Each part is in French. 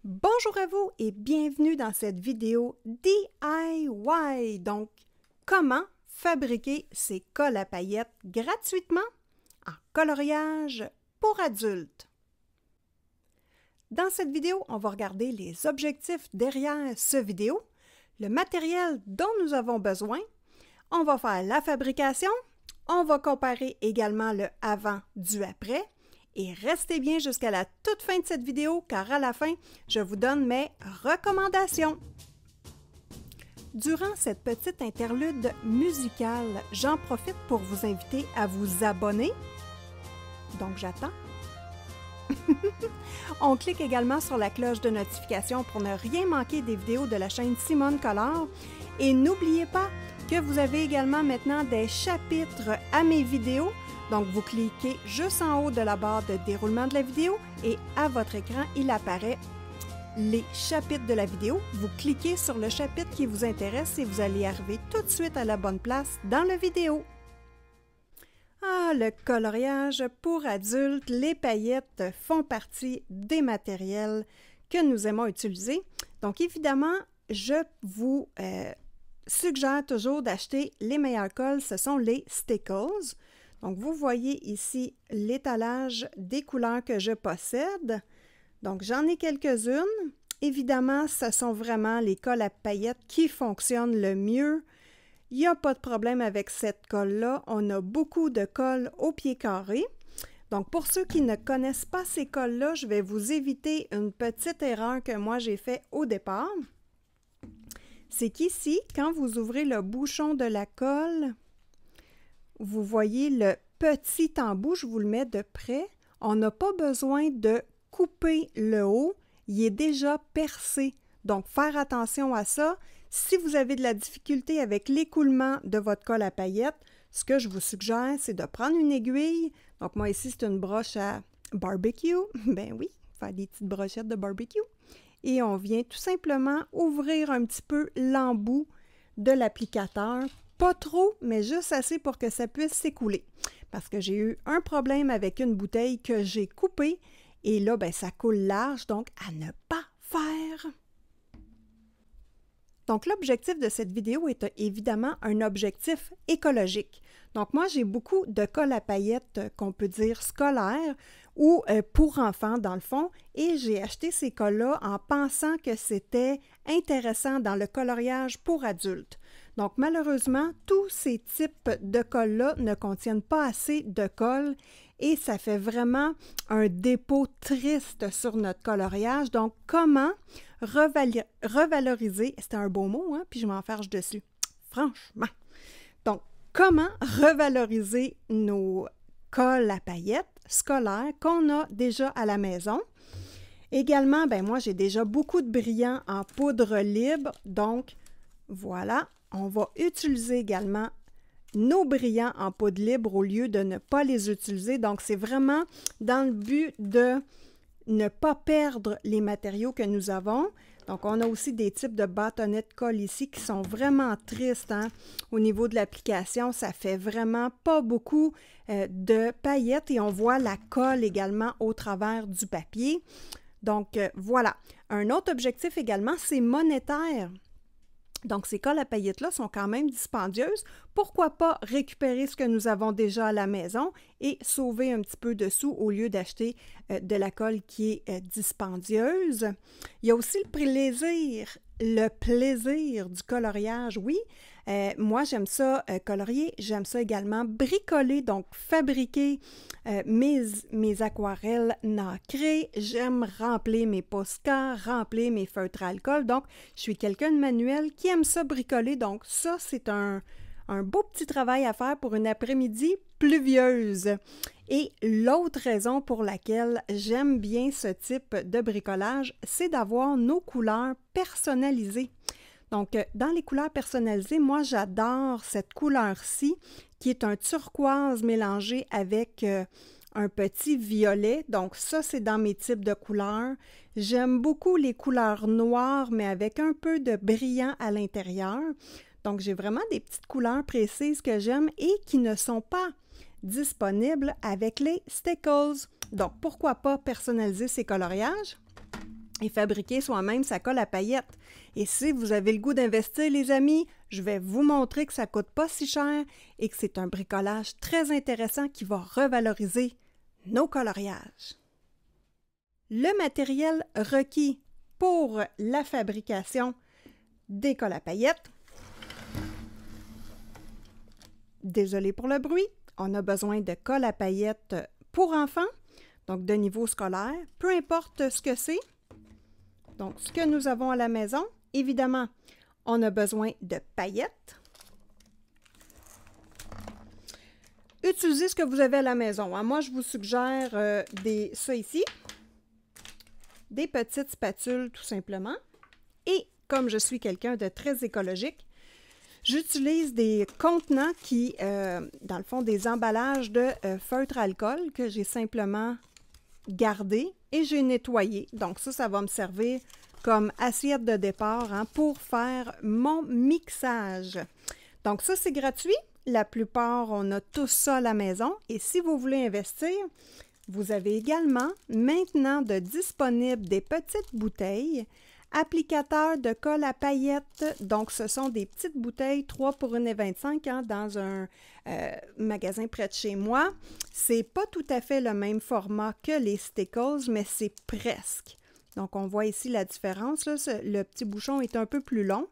Bonjour à vous et bienvenue dans cette vidéo DIY. Donc, comment fabriquer ces cols à paillettes gratuitement en coloriage pour adultes. Dans cette vidéo, on va regarder les objectifs derrière ce vidéo, le matériel dont nous avons besoin, on va faire la fabrication, on va comparer également le avant du après. Et restez bien jusqu'à la toute fin de cette vidéo car à la fin, je vous donne mes recommandations. Durant cette petite interlude musicale, j'en profite pour vous inviter à vous abonner. Donc j'attends. On clique également sur la cloche de notification pour ne rien manquer des vidéos de la chaîne Simone Collard. Et n'oubliez pas que vous avez également maintenant des chapitres à mes vidéos. Donc, vous cliquez juste en haut de la barre de déroulement de la vidéo et à votre écran, il apparaît les chapitres de la vidéo. Vous cliquez sur le chapitre qui vous intéresse et vous allez arriver tout de suite à la bonne place dans la vidéo. Ah, le coloriage pour adultes, les paillettes font partie des matériels que nous aimons utiliser. Donc, évidemment, je vous suggère toujours d'acheter les meilleurs cols, ce sont les Stickles. Donc, vous voyez ici l'étalage des couleurs que je possède. Donc, j'en ai quelques-unes. Évidemment, ce sont vraiment les cols à paillettes qui fonctionnent le mieux. Il n'y a pas de problème avec cette colle-là. On a beaucoup de colle au pied carré. Donc, pour ceux qui ne connaissent pas ces cols-là, je vais vous éviter une petite erreur que moi j'ai faite au départ. C'est qu'ici, quand vous ouvrez le bouchon de la colle, vous voyez le petit embout, je vous le mets de près. On n'a pas besoin de couper le haut, il est déjà percé. Donc, faire attention à ça. Si vous avez de la difficulté avec l'écoulement de votre colle à paillettes, ce que je vous suggère, c'est de prendre une aiguille. Donc, moi ici, c'est une broche à barbecue. Ben oui, faire des petites brochettes de barbecue. Et on vient tout simplement ouvrir un petit peu l'embout de l'applicateur. Pas trop, mais juste assez pour que ça puisse s'écouler. Parce que j'ai eu un problème avec une bouteille que j'ai coupée et là, ben, ça coule large, donc à ne pas faire. Donc, l'objectif de cette vidéo est évidemment un objectif écologique. Donc, moi, j'ai beaucoup de colle à paillettes qu'on peut dire scolaires ou pour enfants, dans le fond, et j'ai acheté ces colles-là en pensant que c'était intéressant dans le coloriage pour adultes. Donc, malheureusement, tous ces types de colles-là ne contiennent pas assez de colle et ça fait vraiment un dépôt triste sur notre coloriage. Donc, comment revaloriser, c'était un beau mot, hein, puis je m'enfarge dessus, franchement. Donc, comment revaloriser nos colles à paillettes scolaires qu'on a déjà à la maison? Également, ben moi, j'ai déjà beaucoup de brillants en poudre libre, donc voilà. On va utiliser également nos brillants en poudre libre au lieu de ne pas les utiliser. Donc, c'est vraiment dans le but de ne pas perdre les matériaux que nous avons. Donc, on a aussi des types de bâtonnets de colle ici qui sont vraiment tristes. Hein? Au niveau de l'application, ça fait vraiment pas beaucoup de paillettes et on voit la colle également au travers du papier. Donc, voilà. Un autre objectif également, c'est monétaire. Donc, ces colles à paillettes-là sont quand même dispendieuses. Pourquoi pas récupérer ce que nous avons déjà à la maison et sauver un petit peu de sous au lieu d'acheter de la colle qui est dispendieuse? Il y a aussi le plaisir du coloriage, oui. Moi, j'aime ça colorier, j'aime ça également bricoler, donc fabriquer mes aquarelles nacrées. J'aime remplir mes Posca, remplir mes feutres à alcool. Donc, je suis quelqu'un de manuel qui aime ça bricoler. Donc, ça, c'est un beau petit travail à faire pour une après-midi pluvieuse. Et l'autre raison pour laquelle j'aime bien ce type de bricolage, c'est d'avoir nos couleurs personnalisées. Donc, dans les couleurs personnalisées, moi, j'adore cette couleur-ci, qui est un turquoise mélangé avec un petit violet. Donc, ça, c'est dans mes types de couleurs. J'aime beaucoup les couleurs noires, mais avec un peu de brillant à l'intérieur. Donc, j'ai vraiment des petites couleurs précises que j'aime et qui ne sont pas disponibles avec les Stickles. Donc, pourquoi pas personnaliser ces coloriages? et fabriquer soi-même sa colle à paillettes. Et si vous avez le goût d'investir, les amis, je vais vous montrer que ça ne coûte pas si cher et que c'est un bricolage très intéressant qui va revaloriser nos coloriages. Le matériel requis pour la fabrication des colles à paillettes. Désolé pour le bruit, on a besoin de colle à paillettes pour enfants, donc de niveau scolaire, peu importe ce que c'est. Donc, ce que nous avons à la maison, évidemment, on a besoin de paillettes. Utilisez ce que vous avez à la maison. Hein. Moi, je vous suggère ça ici, des petites spatules tout simplement. Et comme je suis quelqu'un de très écologique, j'utilise des contenants qui, dans le fond, des emballages de feutre alcool que j'ai simplement gardé et j'ai nettoyé. Donc ça va me servir comme assiette de départ hein, pour faire mon mixage. Donc ça, c'est gratuit. La plupart, on a tout ça à la maison. Et si vous voulez investir, vous avez également maintenant de disponibles des petites bouteilles applicateurs de colle à paillettes. Donc, ce sont des petites bouteilles, 3 pour 1,25 hein, dans un magasin près de chez moi. C'est pas tout à fait le même format que les Stickles, mais c'est presque. Donc, on voit ici la différence. Là, le petit bouchon est un peu plus long.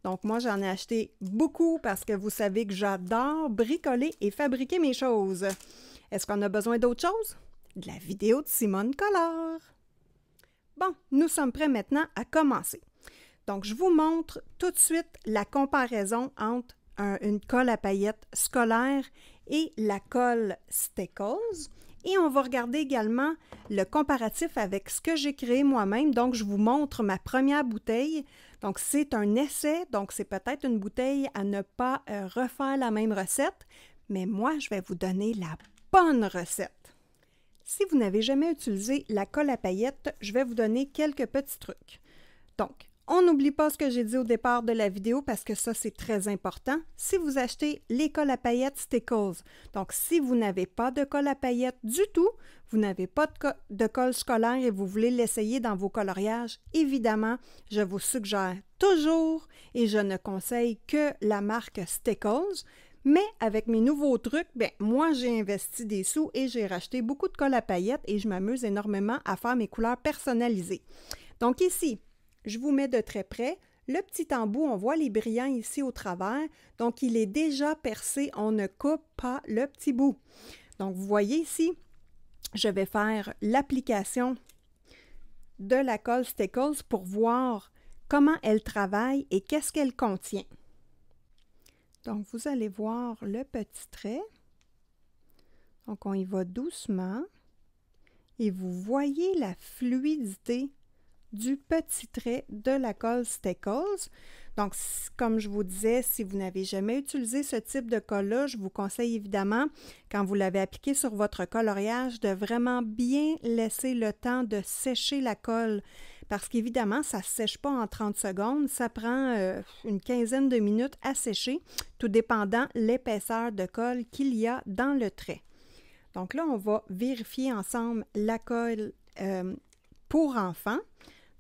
Donc, moi, j'en ai acheté beaucoup parce que vous savez que j'adore bricoler et fabriquer mes choses. Est-ce qu'on a besoin d'autre chose? De la vidéo de Simone Collard. Bon, nous sommes prêts maintenant à commencer. Donc, je vous montre tout de suite la comparaison entre une colle à paillettes scolaire et la colle Stickles. Et on va regarder également le comparatif avec ce que j'ai créé moi-même. Donc, je vous montre ma première bouteille. Donc, c'est un essai. Donc, c'est peut-être une bouteille à ne pas refaire la même recette. Mais moi, je vais vous donner la bonne recette. Si vous n'avez jamais utilisé la colle à paillettes, je vais vous donner quelques petits trucs. Donc, on n'oublie pas ce que j'ai dit au départ de la vidéo parce que ça, c'est très important. Si vous achetez les colles à paillettes Stickles, donc si vous n'avez pas de colle à paillettes du tout, vous n'avez pas de colle scolaire et vous voulez l'essayer dans vos coloriages, évidemment, je vous suggère toujours et je ne conseille que la marque Stickles. Mais avec mes nouveaux trucs, bien, moi, j'ai investi des sous et j'ai racheté beaucoup de colle à paillettes et je m'amuse énormément à faire mes couleurs personnalisées. Donc ici, je vous mets de très près. Le petit embout, on voit les brillants ici au travers. Donc, il est déjà percé. On ne coupe pas le petit bout. Donc, vous voyez ici, je vais faire l'application de la colle Stickles pour voir comment elle travaille et qu'est-ce qu'elle contient. Donc, vous allez voir le petit trait. Donc, on y va doucement. Et vous voyez la fluidité du petit trait de la colle Stickles. Donc, comme je vous disais, si vous n'avez jamais utilisé ce type de colle-là, je vous conseille évidemment, quand vous l'avez appliqué sur votre coloriage, de vraiment bien laisser le temps de sécher la colle. Parce qu'évidemment, ça ne sèche pas en 30 secondes, ça prend une quinzaine de minutes à sécher, tout dépendant l'épaisseur de colle qu'il y a dans le trait. Donc là, on va vérifier ensemble la colle pour enfants.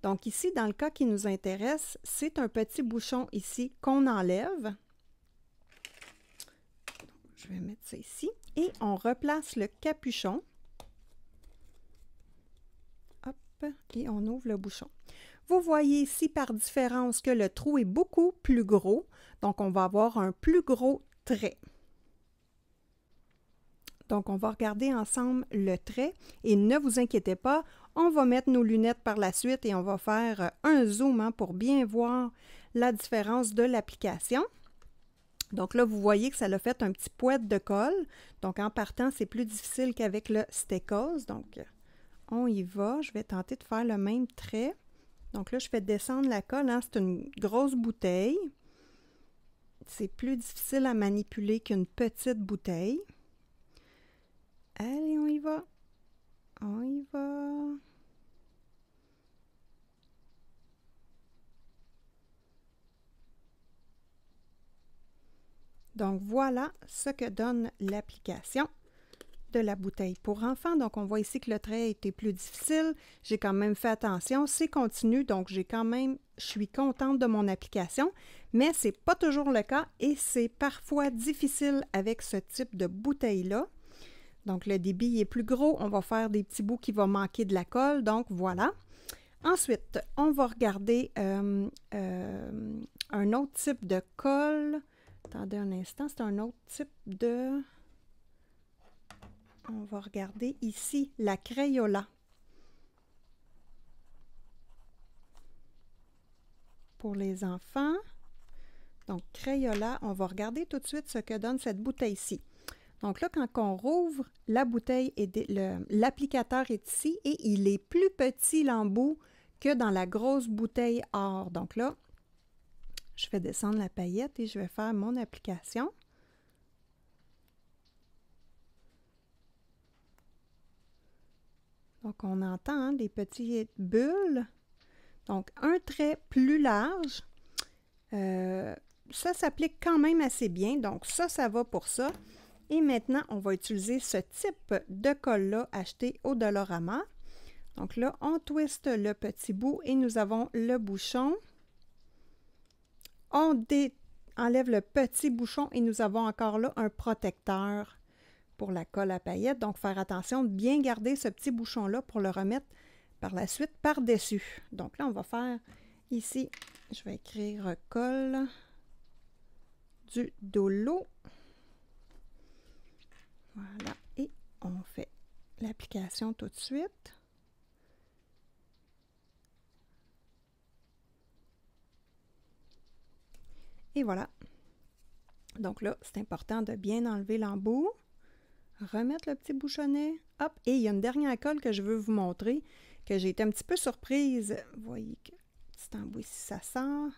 Donc ici, dans le cas qui nous intéresse, c'est un petit bouchon ici qu'on enlève. Donc, je vais mettre ça ici. Et on replace le capuchon. Et on ouvre le bouchon. Vous voyez ici par différence que le trou est beaucoup plus gros. Donc, on va avoir un plus gros trait. Donc, on va regarder ensemble le trait. Et ne vous inquiétez pas, on va mettre nos lunettes par la suite et on va faire un zoom hein, pour bien voir la différence de l'application. Donc là, vous voyez que ça l'a fait un petit poète de colle. Donc, en partant, c'est plus difficile qu'avec le Stickles. Donc, on y va. Je vais tenter de faire le même trait. Donc là, je fais descendre la colle. Hein. C'est une grosse bouteille. C'est plus difficile à manipuler qu'une petite bouteille. Allez, on y va. On y va. Donc voilà ce que donne l'application. de la bouteille pour enfants. Donc, on voit ici que le trait était plus difficile. J'ai quand même fait attention. C'est continu, donc je suis contente de mon application, mais ce n'est pas toujours le cas et c'est parfois difficile avec ce type de bouteille-là. Donc, le débit est plus gros. On va faire des petits bouts qui vont manquer de la colle. Donc, voilà. Ensuite, on va regarder un autre type de colle. Attendez un instant, c'est un autre type de... On va regarder ici la Crayola. Pour les enfants. Donc, Crayola, on va regarder tout de suite ce que donne cette bouteille-ci. Donc là, quand on rouvre, la bouteille, l'applicateur est ici et il est plus petit l'embout que dans la grosse bouteille or. Donc là, je fais descendre la paillette et je vais faire mon application. Donc, on entend hein, des petites bulles. Donc, un trait plus large. Ça s'applique quand même assez bien. Donc, ça va pour ça. Et maintenant, on va utiliser ce type de colle-là acheté au Dollarama. Donc là, on twiste le petit bout et nous avons le bouchon. On enlève le petit bouchon et nous avons encore là un protecteur pour la colle à paillettes. Donc, faire attention de bien garder ce petit bouchon-là pour le remettre par la suite par-dessus. Donc là, on va faire ici, je vais écrire colle du Dolo. Voilà, et on fait l'application tout de suite. Et voilà. Donc là, c'est important de bien enlever l'embout, remettre le petit bouchonnet, hop, et il y a une dernière colle que je veux vous montrer, que j'ai été un petit peu surprise. Vous voyez que petit embout ici, ça sort.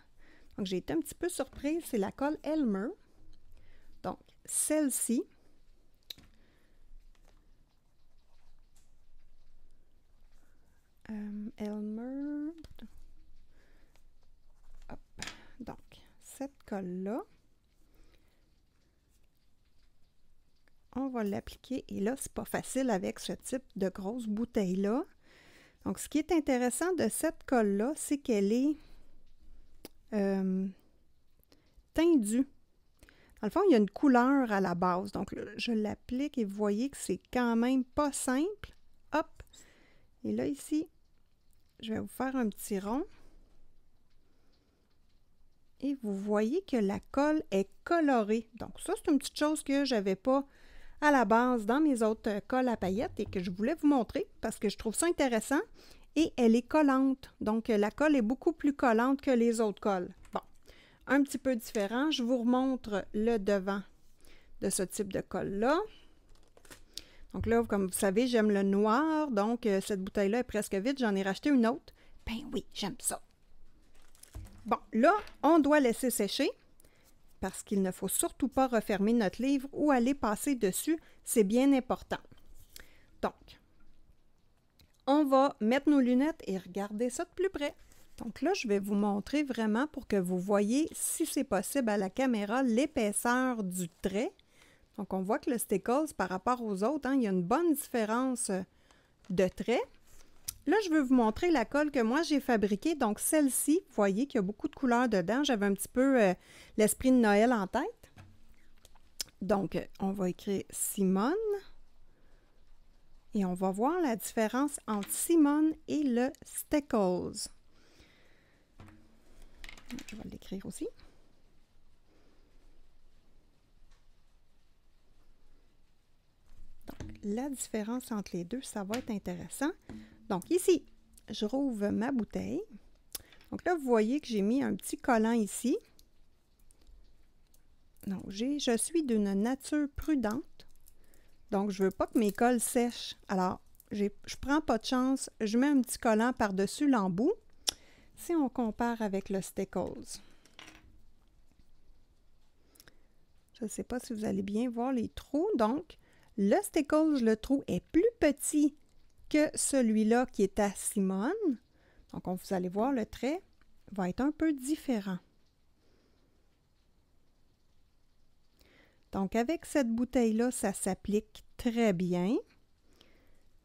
Donc, j'ai été un petit peu surprise, c'est la colle Elmer. Donc, celle-ci, Elmer. Hop. Donc, cette colle-là, on va l'appliquer. Et là, c'est pas facile avec ce type de grosse bouteille-là. Donc, ce qui est intéressant de cette colle-là, c'est qu'elle est teindue. Dans le fond, il y a une couleur à la base. Donc, je l'applique et vous voyez que c'est quand même pas simple. Hop! Et là, ici, je vais vous faire un petit rond. Et vous voyez que la colle est colorée. Donc, ça, c'est une petite chose que je n'avais pas à la base dans mes autres colles à paillettes et que je voulais vous montrer parce que je trouve ça intéressant. Et elle est collante. Donc, la colle est beaucoup plus collante que les autres colles. Bon, un petit peu différent. Je vous remontre le devant de ce type de colle-là. Donc là, comme vous savez, j'aime le noir. Donc, cette bouteille-là est presque vide. J'en ai racheté une autre. Ben oui, j'aime ça. Bon, là, on doit laisser sécher parce qu'il ne faut surtout pas refermer notre livre ou aller passer dessus. C'est bien important. Donc, on va mettre nos lunettes et regarder ça de plus près. Donc là, je vais vous montrer vraiment pour que vous voyez, si c'est possible à la caméra, l'épaisseur du trait. Donc, on voit que le Stickles, par rapport aux autres, hein, il y a une bonne différence de trait. Là, je veux vous montrer la colle que moi, j'ai fabriquée. Donc, celle-ci, vous voyez qu'il y a beaucoup de couleurs dedans. J'avais un petit peu l'esprit de Noël en tête. Donc, on va écrire Simone. Et on va voir la différence entre Simone et le Stickles. Je vais l'écrire aussi. Donc, la différence entre les deux, ça va être intéressant. Donc, ici, je rouvre ma bouteille. Donc là, vous voyez que j'ai mis un petit collant ici. Donc, je suis d'une nature prudente. Donc, je ne veux pas que mes colles sèchent. Alors, je ne prends pas de chance. Je mets un petit collant par-dessus l'embout. Si on compare avec le Stickles. Je ne sais pas si vous allez bien voir les trous. Donc, le Stickles, le trou est plus petit que celui-là qui est à Simone. Donc, vous allez voir, le trait va être un peu différent. Donc, avec cette bouteille-là, ça s'applique très bien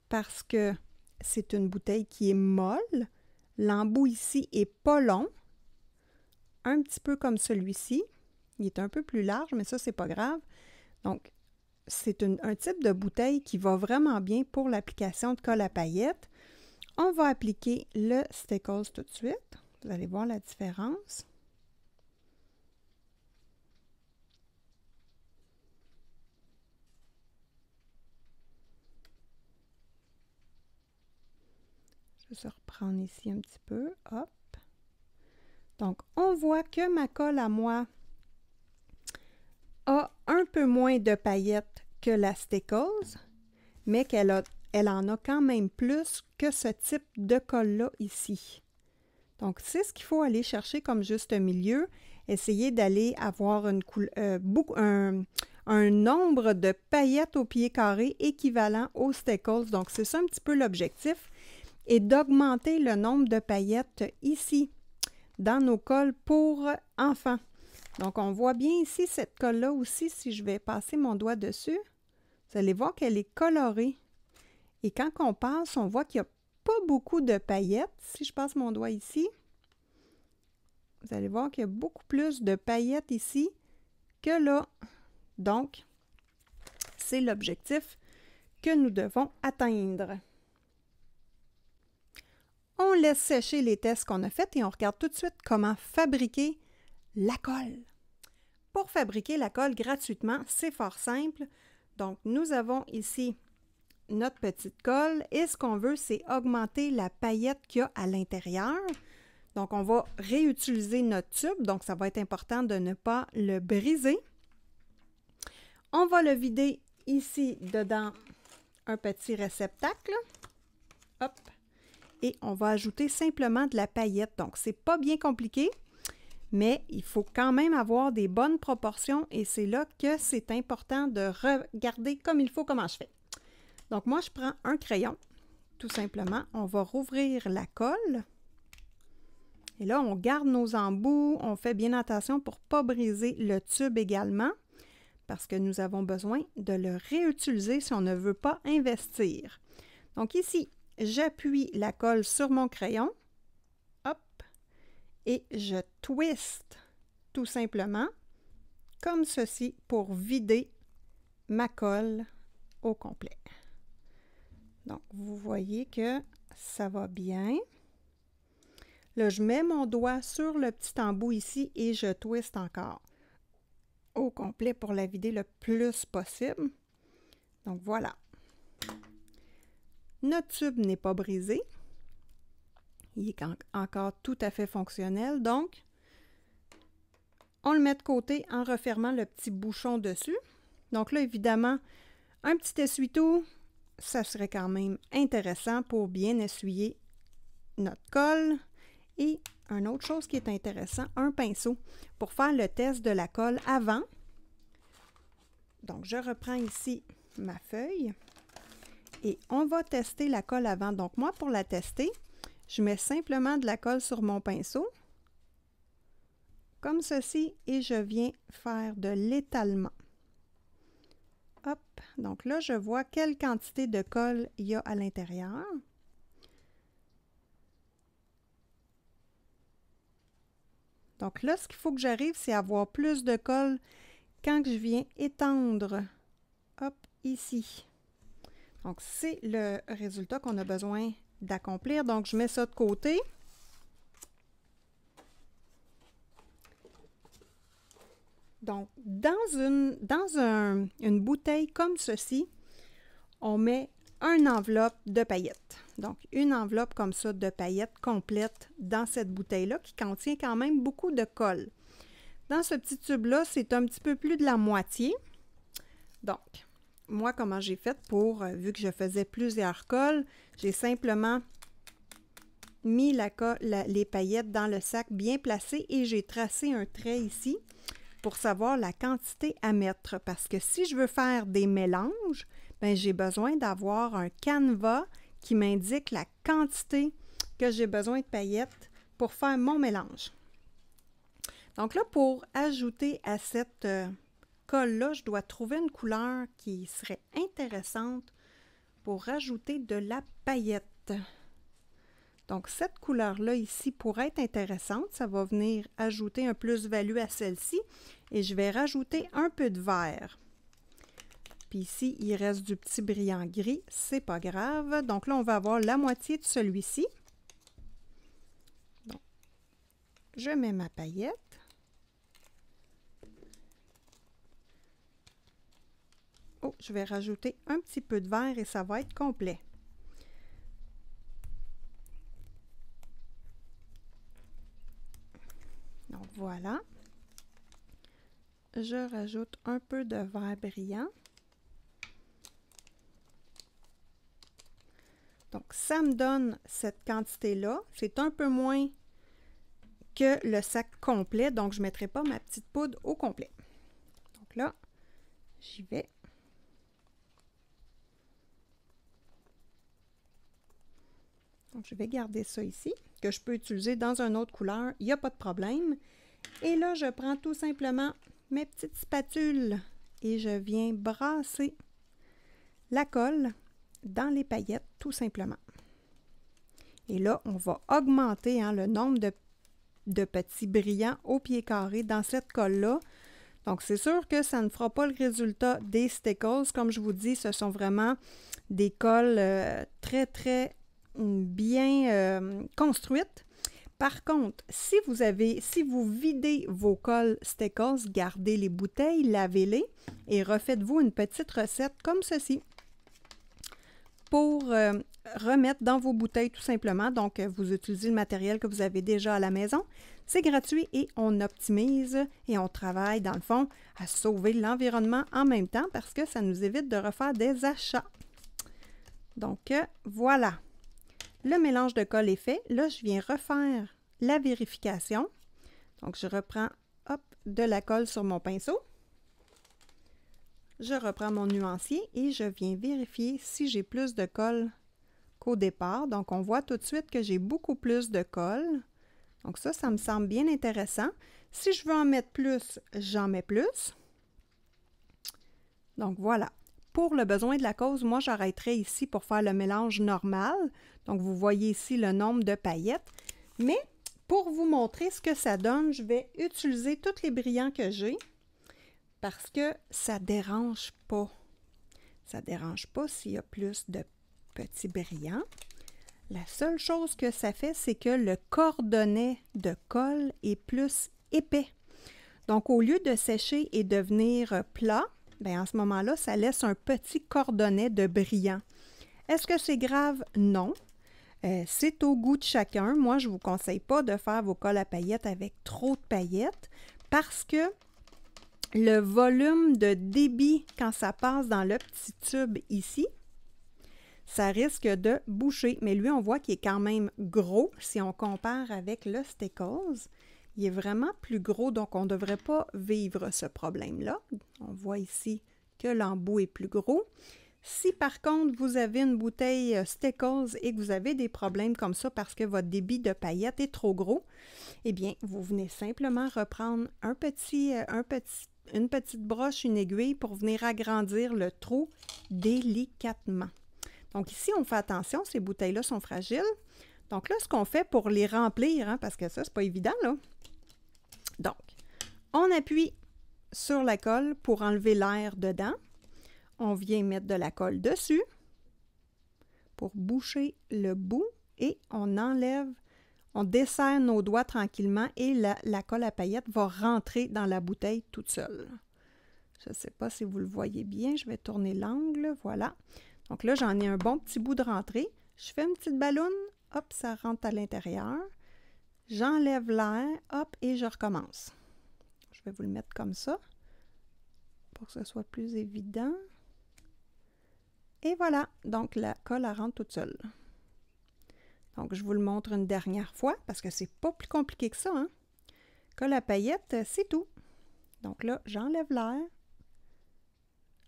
parce que c'est une bouteille qui est molle. L'embout ici est pas long, un petit peu comme celui-ci. Il est un peu plus large, mais ça, c'est pas grave. Donc, c'est un type de bouteille qui va vraiment bien pour l'application de colle à paillettes. On va appliquer le Stickles tout de suite. Vous allez voir la différence. Je vais se reprendre ici un petit peu. Hop. Donc, on voit que ma colle à moi a un peu moins de paillettes que la Stickles, mais elle en a quand même plus que ce type de colle-là ici. Donc, c'est ce qu'il faut aller chercher comme juste milieu. Essayer d'aller avoir un nombre de paillettes au pied carré équivalent aux Stickles. Donc, c'est ça un petit peu l'objectif. Et d'augmenter le nombre de paillettes ici, dans nos colles pour enfants. Donc, on voit bien ici cette colle-là aussi, si je vais passer mon doigt dessus. Vous allez voir qu'elle est colorée. Et quand on passe, on voit qu'il n'y a pas beaucoup de paillettes. Si je passe mon doigt ici, vous allez voir qu'il y a beaucoup plus de paillettes ici que là. Donc, c'est l'objectif que nous devons atteindre. On laisse sécher les tests qu'on a faits et on regarde tout de suite comment fabriquer la colle. Pour fabriquer la colle gratuitement, c'est fort simple. Donc, nous avons ici notre petite colle et ce qu'on veut, c'est augmenter la paillette qu'il y a à l'intérieur. Donc, on va réutiliser notre tube, donc ça va être important de ne pas le briser. On va le vider ici dedans un petit réceptacle. Hop! Et on va ajouter simplement de la paillette. Donc, c'est pas bien compliqué, mais il faut quand même avoir des bonnes proportions et c'est là que c'est important de regarder comme il faut comment je fais. Donc, moi, je prends un crayon, tout simplement. On va rouvrir la colle. Et là, on garde nos embouts. On fait bien attention pour ne pas briser le tube également parce que nous avons besoin de le réutiliser si on ne veut pas investir. Donc, ici, j'appuie la colle sur mon crayon, hop, et je twiste tout simplement comme ceci pour vider ma colle au complet. Donc, vous voyez que ça va bien. Là, je mets mon doigt sur le petit embout ici et je twiste encore au complet pour la vider le plus possible. Donc, voilà. Notre tube n'est pas brisé. Il est encore tout à fait fonctionnel. Donc, on le met de côté en refermant le petit bouchon dessus. Donc là, évidemment, un petit essuie-tout, ça serait quand même intéressant pour bien essuyer notre colle. Et une autre chose qui est intéressant, un pinceau pour faire le test de la colle avant. Donc, je reprends ici ma feuille. Et on va tester la colle avant. Donc, moi, pour la tester, je mets simplement de la colle sur mon pinceau, comme ceci, et je viens faire de l'étalement. Hop! Donc là, je vois quelle quantité de colle il y a à l'intérieur. Donc là, ce qu'il faut que j'arrive, c'est avoir plus de colle quand je viens étendre, hop, ici. Donc, c'est le résultat qu'on a besoin d'accomplir. Donc, je mets ça de côté. Donc, dans une bouteille comme ceci, on met une enveloppe de paillettes. Donc, une enveloppe comme ça de paillettes complète dans cette bouteille-là qui contient quand même beaucoup de colle. Dans ce petit tube-là, c'est un petit peu plus de la moitié. Donc, moi, comment j'ai fait pour, vu que je faisais plusieurs colles, j'ai simplement mis les paillettes dans le sac bien placé et j'ai tracé un trait ici pour savoir la quantité à mettre. Parce que si je veux faire des mélanges, bien, j'ai besoin d'avoir un canevas qui m'indique la quantité que j'ai besoin de paillettes pour faire mon mélange. Donc là, pour ajouter à cette colle-là, je dois trouver une couleur qui serait intéressante pour rajouter de la paillette. Donc, cette couleur-là ici pourrait être intéressante. Ça va venir ajouter un plus-value à celle-ci. Et je vais rajouter un peu de vert. Puis ici, il reste du petit brillant gris. C'est pas grave. Donc là, on va avoir la moitié de celui-ci. Donc, je mets ma paillette. Oh, je vais rajouter un petit peu de vert et ça va être complet. Donc voilà. Je rajoute un peu de vert brillant. Donc ça me donne cette quantité-là. C'est un peu moins que le sac complet, donc je ne mettrai pas ma petite poudre au complet. Donc là, j'y vais. Donc je vais garder ça ici, que je peux utiliser dans une autre couleur, il n'y a pas de problème. Et là, je prends tout simplement mes petites spatules et je viens brasser la colle dans les paillettes, tout simplement. Et là, on va augmenter le nombre de petits brillants au pied carré dans cette colle-là. Donc, c'est sûr que ça ne fera pas le résultat des stickers. Comme je vous dis, ce sont vraiment des colles très, très bien construites. Par contre, si vous videz vos colles stickers, gardez les bouteilles, lavez-les et refaites-vous une petite recette comme ceci pour remettre dans vos bouteilles tout simplement. Donc, vous utilisez le matériel que vous avez déjà à la maison. C'est gratuit et on optimise et on travaille dans le fond à sauver l'environnement en même temps parce que ça nous évite de refaire des achats. Donc, voilà. Le mélange de colle est fait. Là, je viens refaire la vérification. Donc, je reprends de la colle sur mon pinceau. Je reprends mon nuancier et je viens vérifier si j'ai plus de colle qu'au départ. Donc, on voit tout de suite que j'ai beaucoup plus de colle. Donc, ça me semble bien intéressant. Si je veux en mettre plus, j'en mets plus. Donc, voilà. Pour le besoin de la cause, moi, j'arrêterai ici pour faire le mélange normal. Donc, vous voyez ici le nombre de paillettes. Mais, pour vous montrer ce que ça donne, je vais utiliser tous les brillants que j'ai parce que ça ne dérange pas. Ça ne dérange pas s'il y a plus de petits brillants. La seule chose que ça fait, c'est que le cordonnet de colle est plus épais. Donc, au lieu de sécher et devenir plat, bien, en ce moment-là, ça laisse un petit cordonnet de brillant. Est-ce que c'est grave? Non. C'est au goût de chacun. Moi, je ne vous conseille pas de faire vos colles à paillettes avec trop de paillettes parce que le volume de débit, quand ça passe dans le petit tube ici, ça risque de boucher. Mais lui, on voit qu'il est quand même gros si on compare avec le Stickles. Il est vraiment plus gros, donc on ne devrait pas vivre ce problème-là. On voit ici que l'embout est plus gros. Si par contre, vous avez une bouteille Stickles et que vous avez des problèmes comme ça parce que votre débit de paillettes est trop gros, eh bien, vous venez simplement reprendre une petite broche, une aiguille pour venir agrandir le trou délicatement. Donc ici, on fait attention, ces bouteilles-là sont fragiles. Donc là, ce qu'on fait pour les remplir, parce que ça, c'est pas évident, là. Donc, on appuie sur la colle pour enlever l'air dedans. On vient mettre de la colle dessus pour boucher le bout et on enlève, on desserre nos doigts tranquillement et la colle à paillettes va rentrer dans la bouteille toute seule. Je ne sais pas si vous le voyez bien, je vais tourner l'angle, voilà. Donc là, j'en ai un bon petit bout de rentrée. Je fais une petite balloune, hop, ça rentre à l'intérieur. J'enlève l'air, hop, et je recommence. Je vais vous le mettre comme ça pour que ce soit plus évident. Et voilà, donc la colle elle rentre toute seule. Donc, je vous le montre une dernière fois parce que c'est pas plus compliqué que ça, hein? Colle à paillettes, c'est tout. Donc là, j'enlève l'air.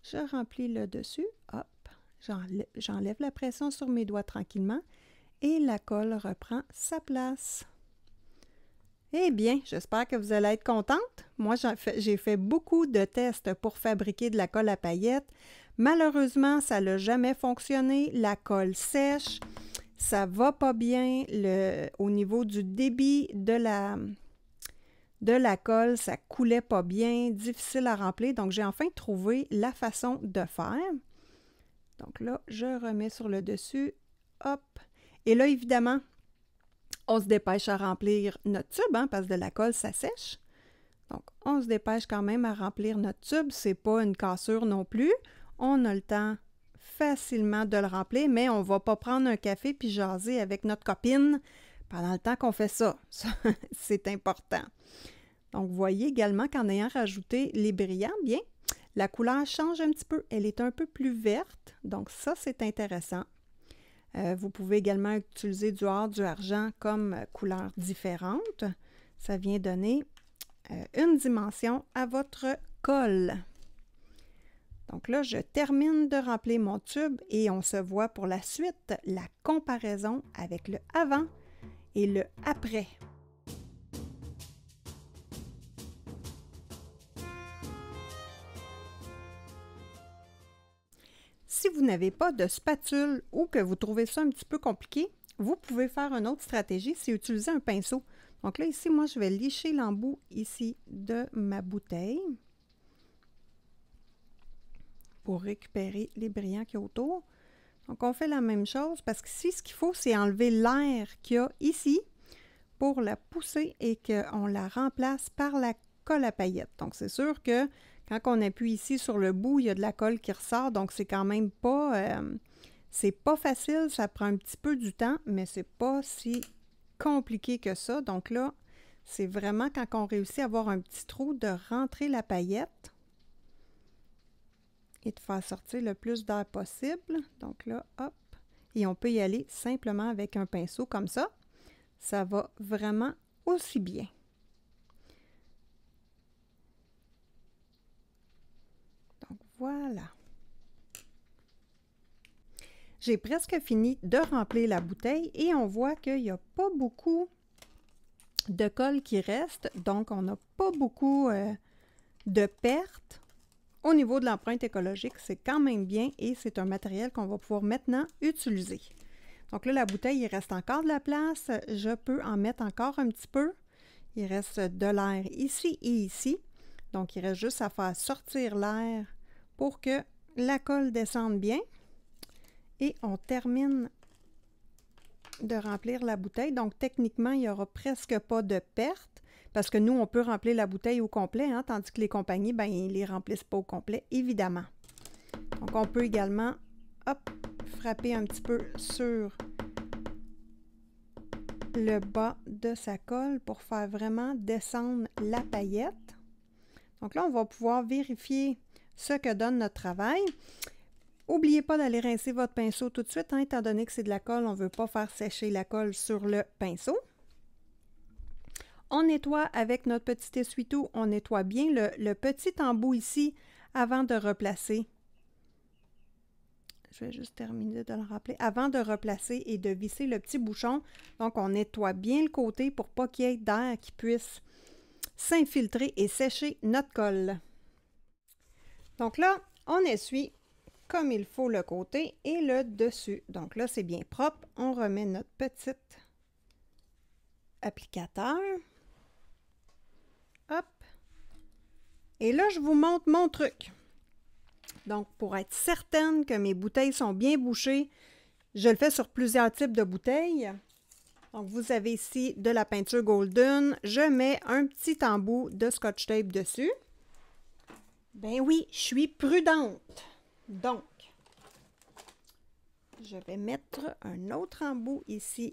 Je remplis le dessus, hop. J'enlève la pression sur mes doigts tranquillement et la colle reprend sa place. Eh bien, j'espère que vous allez être contente. Moi, j'ai fait beaucoup de tests pour fabriquer de la colle à paillettes. Malheureusement, ça n'a jamais fonctionné. La colle sèche, ça va pas bien. Au niveau du débit de la colle, ça coulait pas bien, difficile à remplir. Donc, j'ai enfin trouvé la façon de faire. Donc là, je remets sur le dessus. Hop! Et là, évidemment, on se dépêche à remplir notre tube, hein, parce que de la colle, ça sèche. Donc, on se dépêche quand même à remplir notre tube. C'est pas une cassure non plus. On a le temps facilement de le remplir, mais on va pas prendre un café puis jaser avec notre copine pendant le temps qu'on fait ça. C'est important. Donc, vous voyez également qu'en ayant rajouté les brillants, bien, la couleur change un petit peu. Elle est un peu plus verte. Donc, ça, c'est intéressant. Vous pouvez également utiliser du or, du argent comme couleur différente. Ça vient donner une dimension à votre colle. Donc là, je termine de remplir mon tube et on se voit pour la suite la comparaison avec le avant et le après. Si vous n'avez pas de spatule ou que vous trouvez ça un petit peu compliqué, vous pouvez faire une autre stratégie, c'est utiliser un pinceau. Donc là, ici, moi, je vais licher l'embout ici de ma bouteille pour récupérer les brillants qu'il y a autour. Donc, on fait la même chose parce qu'ici, ce qu'il faut, c'est enlever l'air qu'il y a ici pour la pousser et qu'on la remplace par la colle à paillettes. Donc, c'est sûr que quand on appuie ici sur le bout, il y a de la colle qui ressort, donc c'est quand même pas... c'est pas facile, ça prend un petit peu du temps, mais c'est pas si compliqué que ça. Donc là, c'est vraiment quand on réussit à avoir un petit trou de rentrer la paillette et de faire sortir le plus d'air possible. Donc là, hop, et on peut y aller simplement avec un pinceau comme ça. Ça va vraiment aussi bien. Donc voilà. J'ai presque fini de remplir la bouteille et on voit qu'il n'y a pas beaucoup de colle qui reste, donc on n'a pas beaucoup de pertes. Au niveau de l'empreinte écologique, c'est quand même bien et c'est un matériel qu'on va pouvoir maintenant utiliser. Donc là, la bouteille, il reste encore de la place. Je peux en mettre encore un petit peu. Il reste de l'air ici et ici. Donc, il reste juste à faire sortir l'air pour que la colle descende bien. Et on termine de remplir la bouteille. Donc, techniquement, il n'y aura presque pas de perte parce que nous, on peut remplir la bouteille au complet, hein, tandis que les compagnies, ben, ils ne les remplissent pas au complet, évidemment. Donc, on peut également, hop, frapper un petit peu sur le bas de sa colle pour faire vraiment descendre la paillette. Donc là, on va pouvoir vérifier ce que donne notre travail. N'oubliez pas d'aller rincer votre pinceau tout de suite, hein, étant donné que c'est de la colle, on ne veut pas faire sécher la colle sur le pinceau. On nettoie avec notre petit essuie-tout, on nettoie bien le petit embout ici avant de replacer. Je vais juste terminer de le rappeler. Avant de replacer et de visser le petit bouchon, donc on nettoie bien le côté pour pas qu'il y ait d'air qui puisse s'infiltrer et sécher notre colle. Donc là, on essuie comme il faut le côté et le dessus. Donc là, c'est bien propre. On remet notre petit applicateur. Hop. Et là, je vous montre mon truc. Donc, pour être certaine que mes bouteilles sont bien bouchées, je le fais sur plusieurs types de bouteilles. Donc, vous avez ici de la peinture Golden. Je mets un petit embout de Scotch Tape dessus. Ben oui, je suis prudente. Donc, je vais mettre un autre embout ici.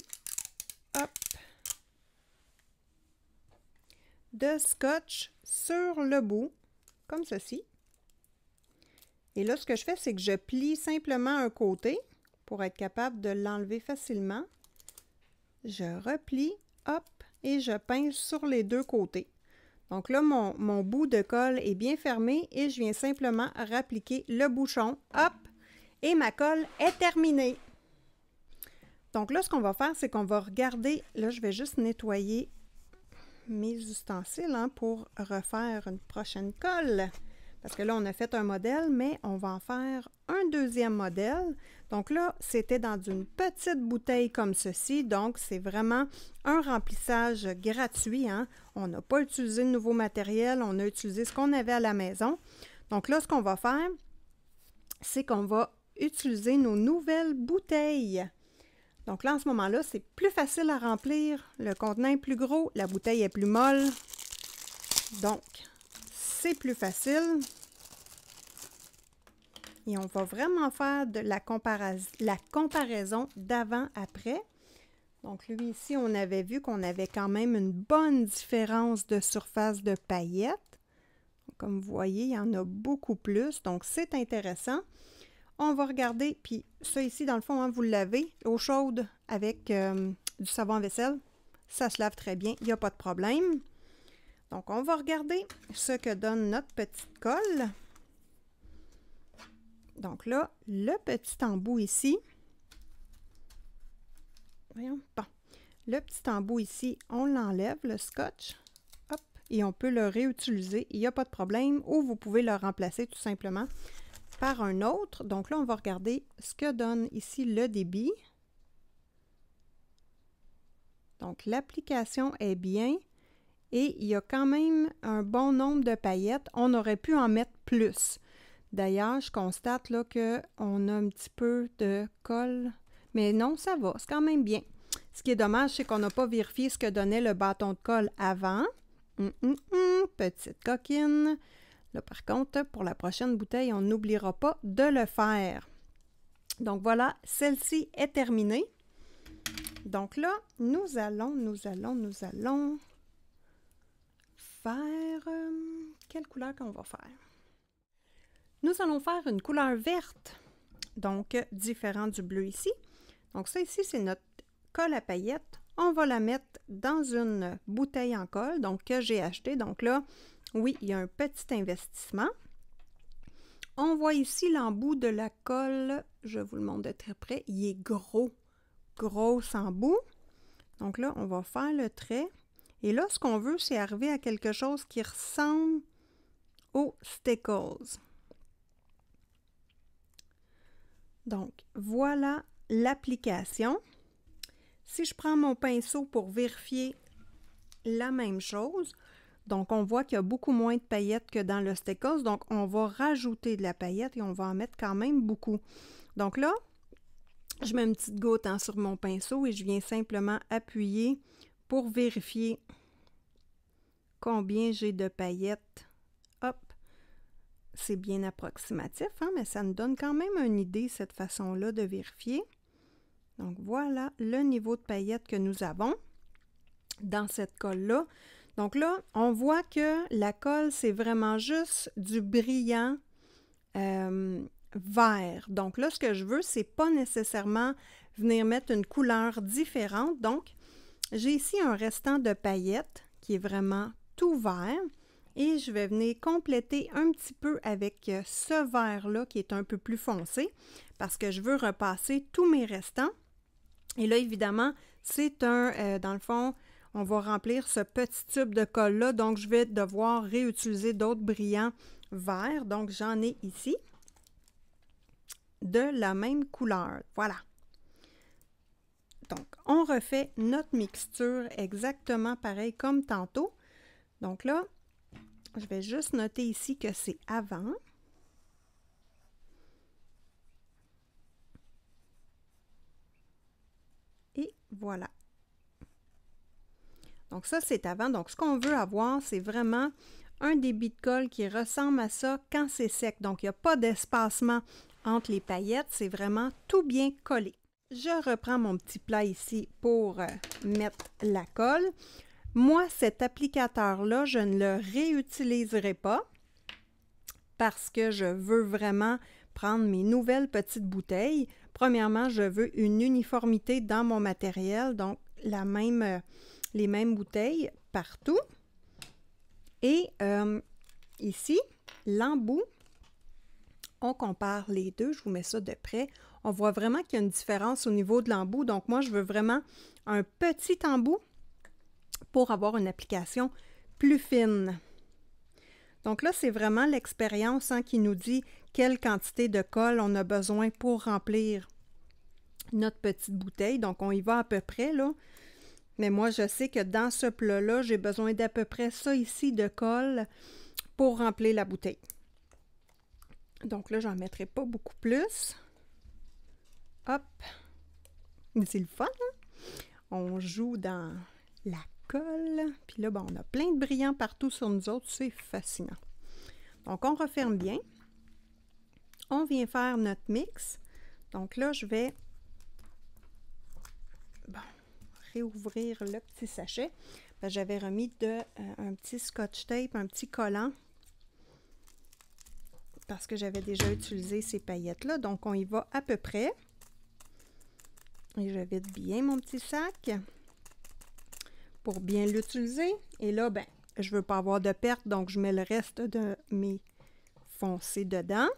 Hop. De scotch sur le bout, comme ceci. Et là, ce que je fais, c'est que je plie simplement un côté pour être capable de l'enlever facilement. Je replie, hop, et je pince sur les deux côtés. Donc là, mon bout de colle est bien fermé et je viens simplement rappliquer le bouchon, hop, et ma colle est terminée. Donc là, ce qu'on va faire, c'est qu'on va regarder, là, je vais juste nettoyer mes ustensiles hein, pour refaire une prochaine colle. Parce que là, on a fait un modèle, mais on va en faire un deuxième modèle. Donc là, c'était dans une petite bouteille comme ceci. Donc, c'est vraiment un remplissage gratuit. Hein. On n'a pas utilisé de nouveau matériel. On a utilisé ce qu'on avait à la maison. Donc là, ce qu'on va faire, c'est qu'on va utiliser nos nouvelles bouteilles. Donc là, en ce moment-là, c'est plus facile à remplir. Le contenant est plus gros, la bouteille est plus molle. Donc, c'est plus facile. Et on va vraiment faire de la comparaison d'avant-après. Donc, lui, ici, on avait vu qu'on avait quand même une bonne différence de surface de paillettes. Comme vous voyez, il y en a beaucoup plus. Donc, c'est intéressant. On va regarder, puis ça ici, dans le fond, hein, vous le lavez, eau chaude avec du savon à vaisselle. Ça se lave très bien, il n'y a pas de problème. Donc, on va regarder ce que donne notre petite colle. Donc là, le petit embout ici. Voyons, bon. Le petit embout ici, on l'enlève, le scotch. Hop, et on peut le réutiliser, il n'y a pas de problème. Ou vous pouvez le remplacer tout simplement par un autre. Donc là, on va regarder ce que donne ici le débit. Donc, l'application est bien et il y a quand même un bon nombre de paillettes. On aurait pu en mettre plus. D'ailleurs, je constate là qu'on a un petit peu de colle, mais non, ça va, c'est quand même bien. Ce qui est dommage, c'est qu'on n'a pas vérifié ce que donnait le bâton de colle avant. Petite coquine. Là, par contre, pour la prochaine bouteille, on n'oubliera pas de le faire. Donc voilà, celle-ci est terminée. Donc là, nous allons faire... quelle couleur qu'on va faire? Nous allons faire une couleur verte, donc différente du bleu ici. Donc ça ici, c'est notre colle à paillettes. On va la mettre dans une bouteille en colle, donc que j'ai acheté. Donc là, oui, il y a un petit investissement. On voit ici l'embout de la colle. Je vous le montre de très près. Il est gros, gros embout. Donc là, on va faire le trait. Et là, ce qu'on veut, c'est arriver à quelque chose qui ressemble aux stickles. Donc, voilà l'application. Si je prends mon pinceau pour vérifier la même chose, donc on voit qu'il y a beaucoup moins de paillettes que dans le stickles. Donc, on va rajouter de la paillette et on va en mettre quand même beaucoup. Donc là, je mets une petite goutte hein, sur mon pinceau et je viens simplement appuyer pour vérifier combien j'ai de paillettes. Hop! C'est bien approximatif, hein, mais ça nous donne quand même une idée, cette façon-là de vérifier. Donc, voilà le niveau de paillettes que nous avons dans cette colle-là. Donc là, on voit que la colle, c'est vraiment juste du brillant vert. Donc là, ce que je veux, c'est pas nécessairement venir mettre une couleur différente. Donc, j'ai ici un restant de paillettes qui est vraiment tout vert. Et je vais venir compléter un petit peu avec ce vert-là qui est un peu plus foncé parce que je veux repasser tous mes restants. Et là, évidemment, c'est dans le fond, on va remplir ce petit tube de colle-là. Donc, je vais devoir réutiliser d'autres brillants verts. Donc, j'en ai ici de la même couleur. Voilà. Donc, on refait notre mixture exactement pareil comme tantôt. Donc là, je vais juste noter ici que c'est avant. Et voilà. Donc ça, c'est avant. Donc ce qu'on veut avoir, c'est vraiment un débit de colle qui ressemble à ça quand c'est sec. Donc il n'y a pas d'espacement entre les paillettes. C'est vraiment tout bien collé. Je reprends mon petit plat ici pour mettre la colle. Moi, cet applicateur-là, je ne le réutiliserai pas parce que je veux vraiment prendre mes nouvelles petites bouteilles. Premièrement, je veux une uniformité dans mon matériel, donc les mêmes bouteilles partout. Et ici, l'embout, on compare les deux. Je vous mets ça de près. On voit vraiment qu'il y a une différence au niveau de l'embout. Donc, moi, je veux vraiment un petit embout pour avoir une application plus fine. Donc là, c'est vraiment l'expérience qui nous dit quelle quantité de colle on a besoin pour remplir notre petite bouteille. Donc, on y va à peu près, là. Mais moi, je sais que dans ce plat-là, j'ai besoin d'à peu près ça ici de colle pour remplir la bouteille. Donc là, j'en mettrai pas beaucoup plus. Hop! C'est le fun, hein? On joue dans la colle. Puis là, ben, on a plein de brillants partout sur nous autres. C'est fascinant. Donc, on referme bien. On vient faire notre mix. Donc là, je vais réouvrir le petit sachet. J'avais remis un petit scotch tape, un petit collant, parce que j'avais déjà utilisé ces paillettes-là. Donc, on y va à peu près. Et je vide bien mon petit sac pour bien l'utiliser. Et là, ben, je ne veux pas avoir de perte, donc je mets le reste de mes foncés dedans.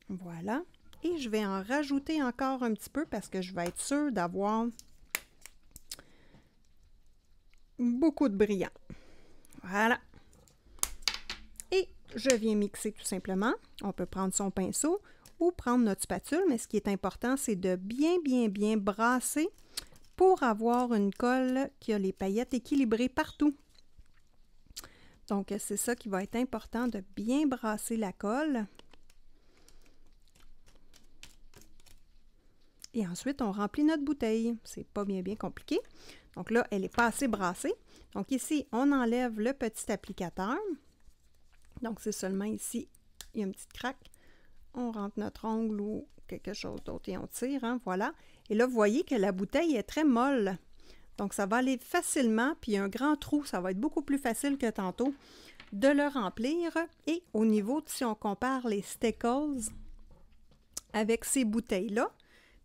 Voilà. Et je vais en rajouter encore un petit peu parce que je vais être sûre d'avoir beaucoup de brillant. Voilà. Et je viens mixer tout simplement. On peut prendre son pinceau ou prendre notre spatule, mais ce qui est important, c'est de bien brasser pour avoir une colle qui a les paillettes équilibrées partout. Donc, c'est ça qui va être important, de bien brasser la colle. Et ensuite, on remplit notre bouteille. C'est pas bien compliqué. Donc là, elle n'est pas assez brassée. Donc ici, on enlève le petit applicateur. Donc c'est seulement ici, il y a une petite craque. On rentre notre ongle ou quelque chose d'autre et on tire, hein, voilà. Et là, vous voyez que la bouteille est très molle. Donc ça va aller facilement, puis il y a un grand trou, ça va être beaucoup plus facile que tantôt de le remplir. Et au niveau, si on compare les Steckles avec ces bouteilles-là,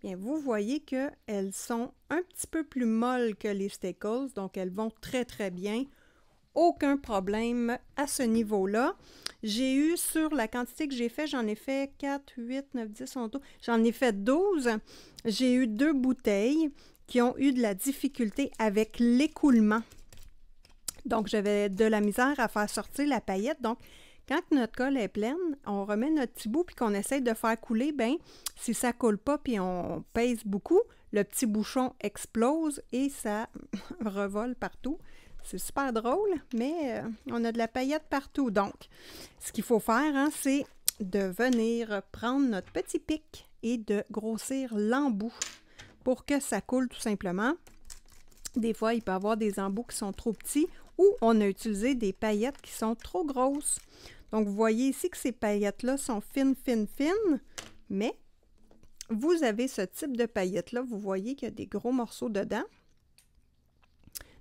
bien, vous voyez qu'elles sont un petit peu plus molles que les Steckles, donc elles vont très bien. Aucun problème à ce niveau-là. J'ai eu, sur la quantité que j'ai fait, j'en ai fait 4, 8, 9, 10, 11, 12. J'en ai fait 12. J'ai eu 2 bouteilles qui ont eu de la difficulté avec l'écoulement. Donc, j'avais de la misère à faire sortir la paillette. Donc, quand notre colle est pleine, on remet notre petit bout puis qu'on essaye de faire couler, bien, si ça ne coule pas puis on pèse beaucoup, le petit bouchon explose et ça revole partout. C'est super drôle, mais on a de la paillette partout. Donc, ce qu'il faut faire, hein, c'est de venir prendre notre petit pic et de grossir l'embout pour que ça coule tout simplement. Des fois, il peut y avoir des embouts qui sont trop petits ou on a utilisé des paillettes qui sont trop grosses. Donc, vous voyez ici que ces paillettes-là sont fines, mais vous avez ce type de paillettes-là. Vous voyez qu'il y a des gros morceaux dedans.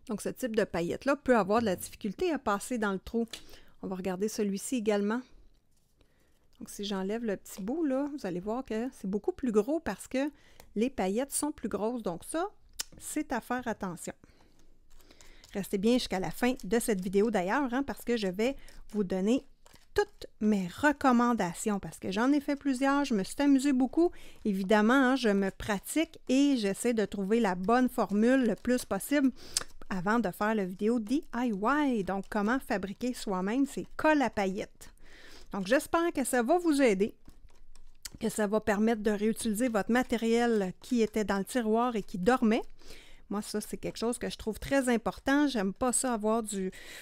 Donc, ce type de paillettes-là peut avoir de la difficulté à passer dans le trou. On va regarder celui-ci également. Donc, si j'enlève le petit bout, là, vous allez voir que c'est beaucoup plus gros parce que les paillettes sont plus grosses. Donc, ça, c'est à faire attention. Restez bien jusqu'à la fin de cette vidéo d'ailleurs, hein, parce que je vais vous donner toutes mes recommandations parce que j'en ai fait plusieurs, je me suis amusée beaucoup. Évidemment, hein, je me pratique et j'essaie de trouver la bonne formule le plus possible avant de faire la vidéo DIY. Donc, comment fabriquer soi-même ces colles à paillettes. Donc, j'espère que ça va vous aider, que ça va permettre de réutiliser votre matériel qui était dans le tiroir et qui dormait. Moi, ça, c'est quelque chose que je trouve très important. J'aime pas ça avoir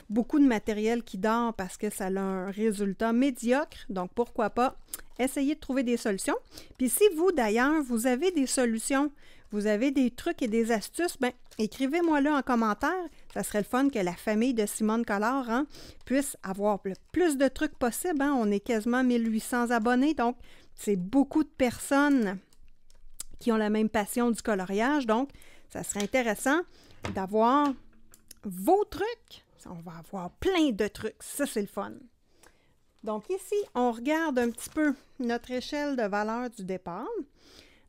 beaucoup de matériel qui dort parce que ça a un résultat médiocre. Donc, pourquoi pas essayer de trouver des solutions. Puis si vous, d'ailleurs, vous avez des solutions, vous avez des trucs et des astuces, bien, écrivez-moi là en commentaire. Ça serait le fun que la famille de Simone Collard, hein, puisse avoir le plus de trucs possible. Hein. On est quasiment 1800 abonnés, donc c'est beaucoup de personnes qui ont la même passion du coloriage. Donc, ça serait intéressant d'avoir vos trucs. On va avoir plein de trucs. Ça, c'est le fun. Donc ici, on regarde un petit peu notre échelle de valeur du départ.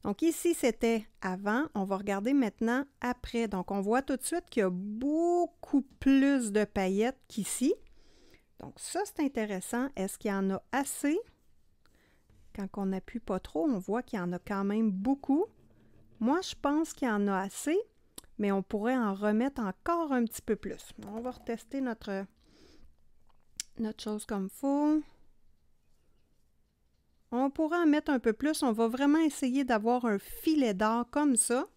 Donc ici, c'était avant. On va regarder maintenant après. Donc, on voit tout de suite qu'il y a beaucoup plus de paillettes qu'ici. Donc ça, c'est intéressant. Est-ce qu'il y en a assez? Quand on n'appuie pas trop, on voit qu'il y en a quand même beaucoup. Moi, je pense qu'il y en a assez. mais on pourrait en remettre encore un petit peu plus. On va retester notre chose comme il faut. On pourrait en mettre un peu plus. On va vraiment essayer d'avoir un filet d'or comme ça.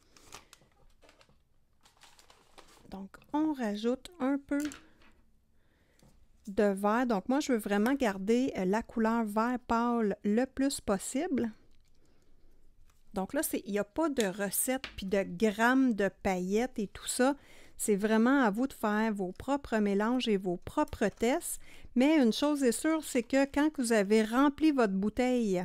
Donc, on rajoute un peu de vert. Donc, moi, je veux vraiment garder la couleur vert pâle le plus possible. Donc là, il n'y a pas de recette puis de grammes de paillettes et tout ça. C'est vraiment à vous de faire vos propres mélanges et vos propres tests. Mais une chose est sûre, c'est que quand vous avez rempli votre bouteille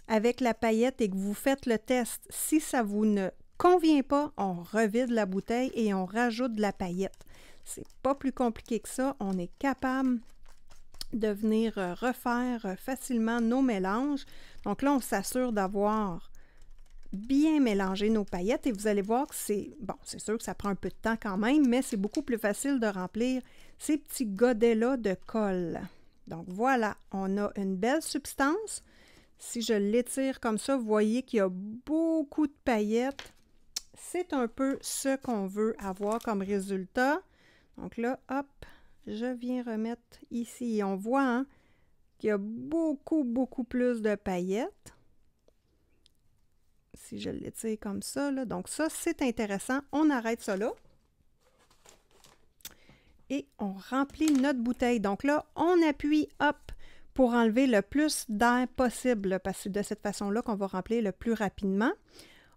avec la paillette et que vous faites le test, si ça vous ne convient pas, on revide la bouteille et on rajoute de la paillette. C'est pas plus compliqué que ça. On est capable de venir refaire facilement nos mélanges. Donc là, on s'assure d'avoir bien mélangé nos paillettes et vous allez voir que c'est sûr que ça prend un peu de temps quand même, mais c'est beaucoup plus facile de remplir ces petits godets-là de colle. Donc voilà, on a une belle substance. Si je l'étire comme ça, vous voyez qu'il y a beaucoup de paillettes. C'est un peu ce qu'on veut avoir comme résultat. Donc là, hop, je viens remettre ici. Et on voit hein, qu'il y a beaucoup plus de paillettes. Si je l'étire comme ça, là. Donc ça, c'est intéressant. On arrête ça là. Et on remplit notre bouteille. Donc là, on appuie, hop, pour enlever le plus d'air possible, parce que c'est de cette façon-là qu'on va remplir le plus rapidement.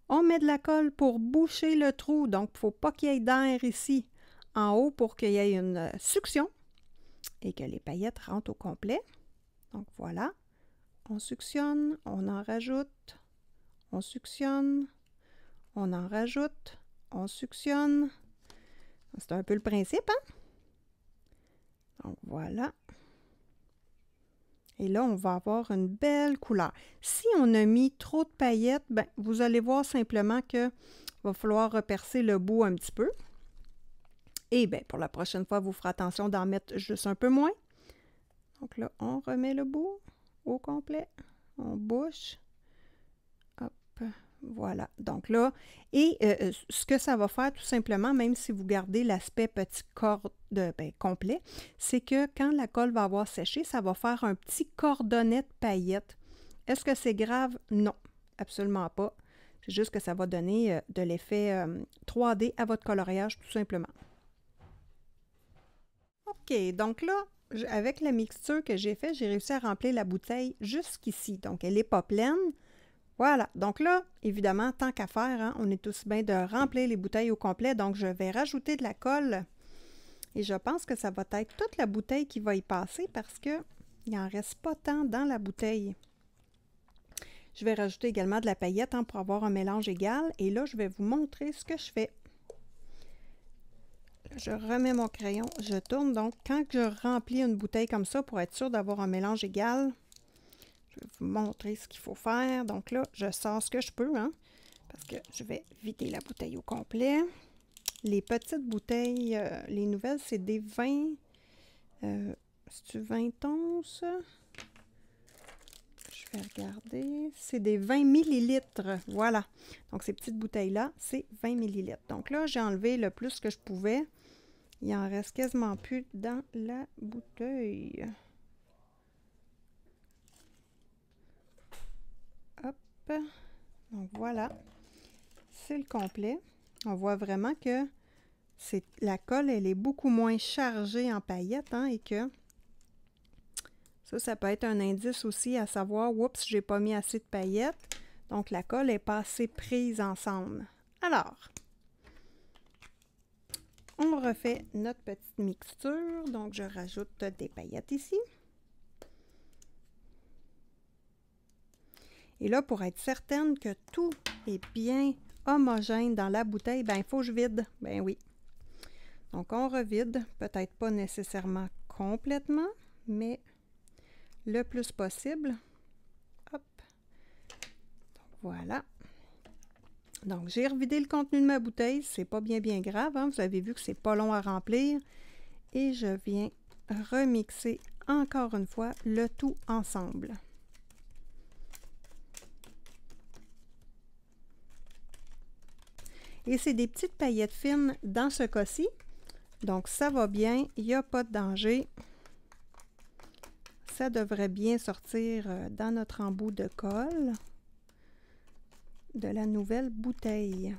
On met de la colle pour boucher le trou. Donc, il ne faut pas qu'il y ait d'air ici en haut pour qu'il y ait une succion et que les paillettes rentrent au complet. Donc, voilà. On suctionne, on en rajoute. On suctionne, on en rajoute, on suctionne. C'est un peu le principe, hein? Donc, voilà. Et là, on va avoir une belle couleur. Si on a mis trop de paillettes, ben, vous allez voir simplement qu'il va falloir repercer le bout un petit peu. Et bien, pour la prochaine fois, vous ferez attention d'en mettre juste un peu moins. Donc là, on remet le bout au complet. On bouche. Voilà, donc là, et ce que ça va faire tout simplement, même si vous gardez l'aspect petit corde complet, c'est que quand la colle va avoir séché, ça va faire un petit cordonnet de paillettes. Est-ce que c'est grave? Non, absolument pas. C'est juste que ça va donner de l'effet 3D à votre coloriage, tout simplement. OK, donc là, avec la mixture que j'ai faite, j'ai réussi à remplir la bouteille jusqu'ici. Donc, elle n'est pas pleine. Voilà, donc là, évidemment, tant qu'à faire, hein, on est tous bien de remplir les bouteilles au complet, donc je vais rajouter de la colle. Et je pense que ça va être toute la bouteille qui va y passer parce qu'il n'en reste pas tant dans la bouteille. Je vais rajouter également de la paillette hein, pour avoir un mélange égal. Et là, je vais vous montrer ce que je fais. Je remets mon crayon, je tourne. Donc, quand je remplis une bouteille comme ça, pour être sûr d'avoir un mélange égal, je vais vous montrer ce qu'il faut faire. Donc là, je sors ce que je peux, hein, parce que je vais vider la bouteille au complet. Les petites bouteilles, les nouvelles, c'est des 20... c'est-tu 20 onces? Je vais regarder. C'est des 20 millilitres. Voilà. Donc, ces petites bouteilles-là, c'est 20 millilitres. Donc là, j'ai enlevé le plus que je pouvais. Il en reste quasiment plus dans la bouteille. Hop. Donc, voilà. C'est le complet. On voit vraiment que la colle, elle est beaucoup moins chargée en paillettes, hein, et que ça peut être un indice aussi à savoir, oups, j'ai pas mis assez de paillettes. Donc, la colle n'est pas assez prise ensemble. Alors, on refait notre petite mixture. Donc, je rajoute des paillettes ici. Et là, pour être certaine que tout est bien homogène dans la bouteille, ben il faut que je vide. Ben oui. Donc, on revide. Peut-être pas nécessairement complètement, mais le plus possible. Hop. Donc, voilà. Donc, j'ai revidé le contenu de ma bouteille. C'est pas bien grave. Hein? Vous avez vu que c'est pas long à remplir. Et je viens remixer encore une fois le tout ensemble. Et c'est des petites paillettes fines dans ce cas-ci. Donc, ça va bien, il n'y a pas de danger. Ça devrait bien sortir dans notre embout de colle de la nouvelle bouteille.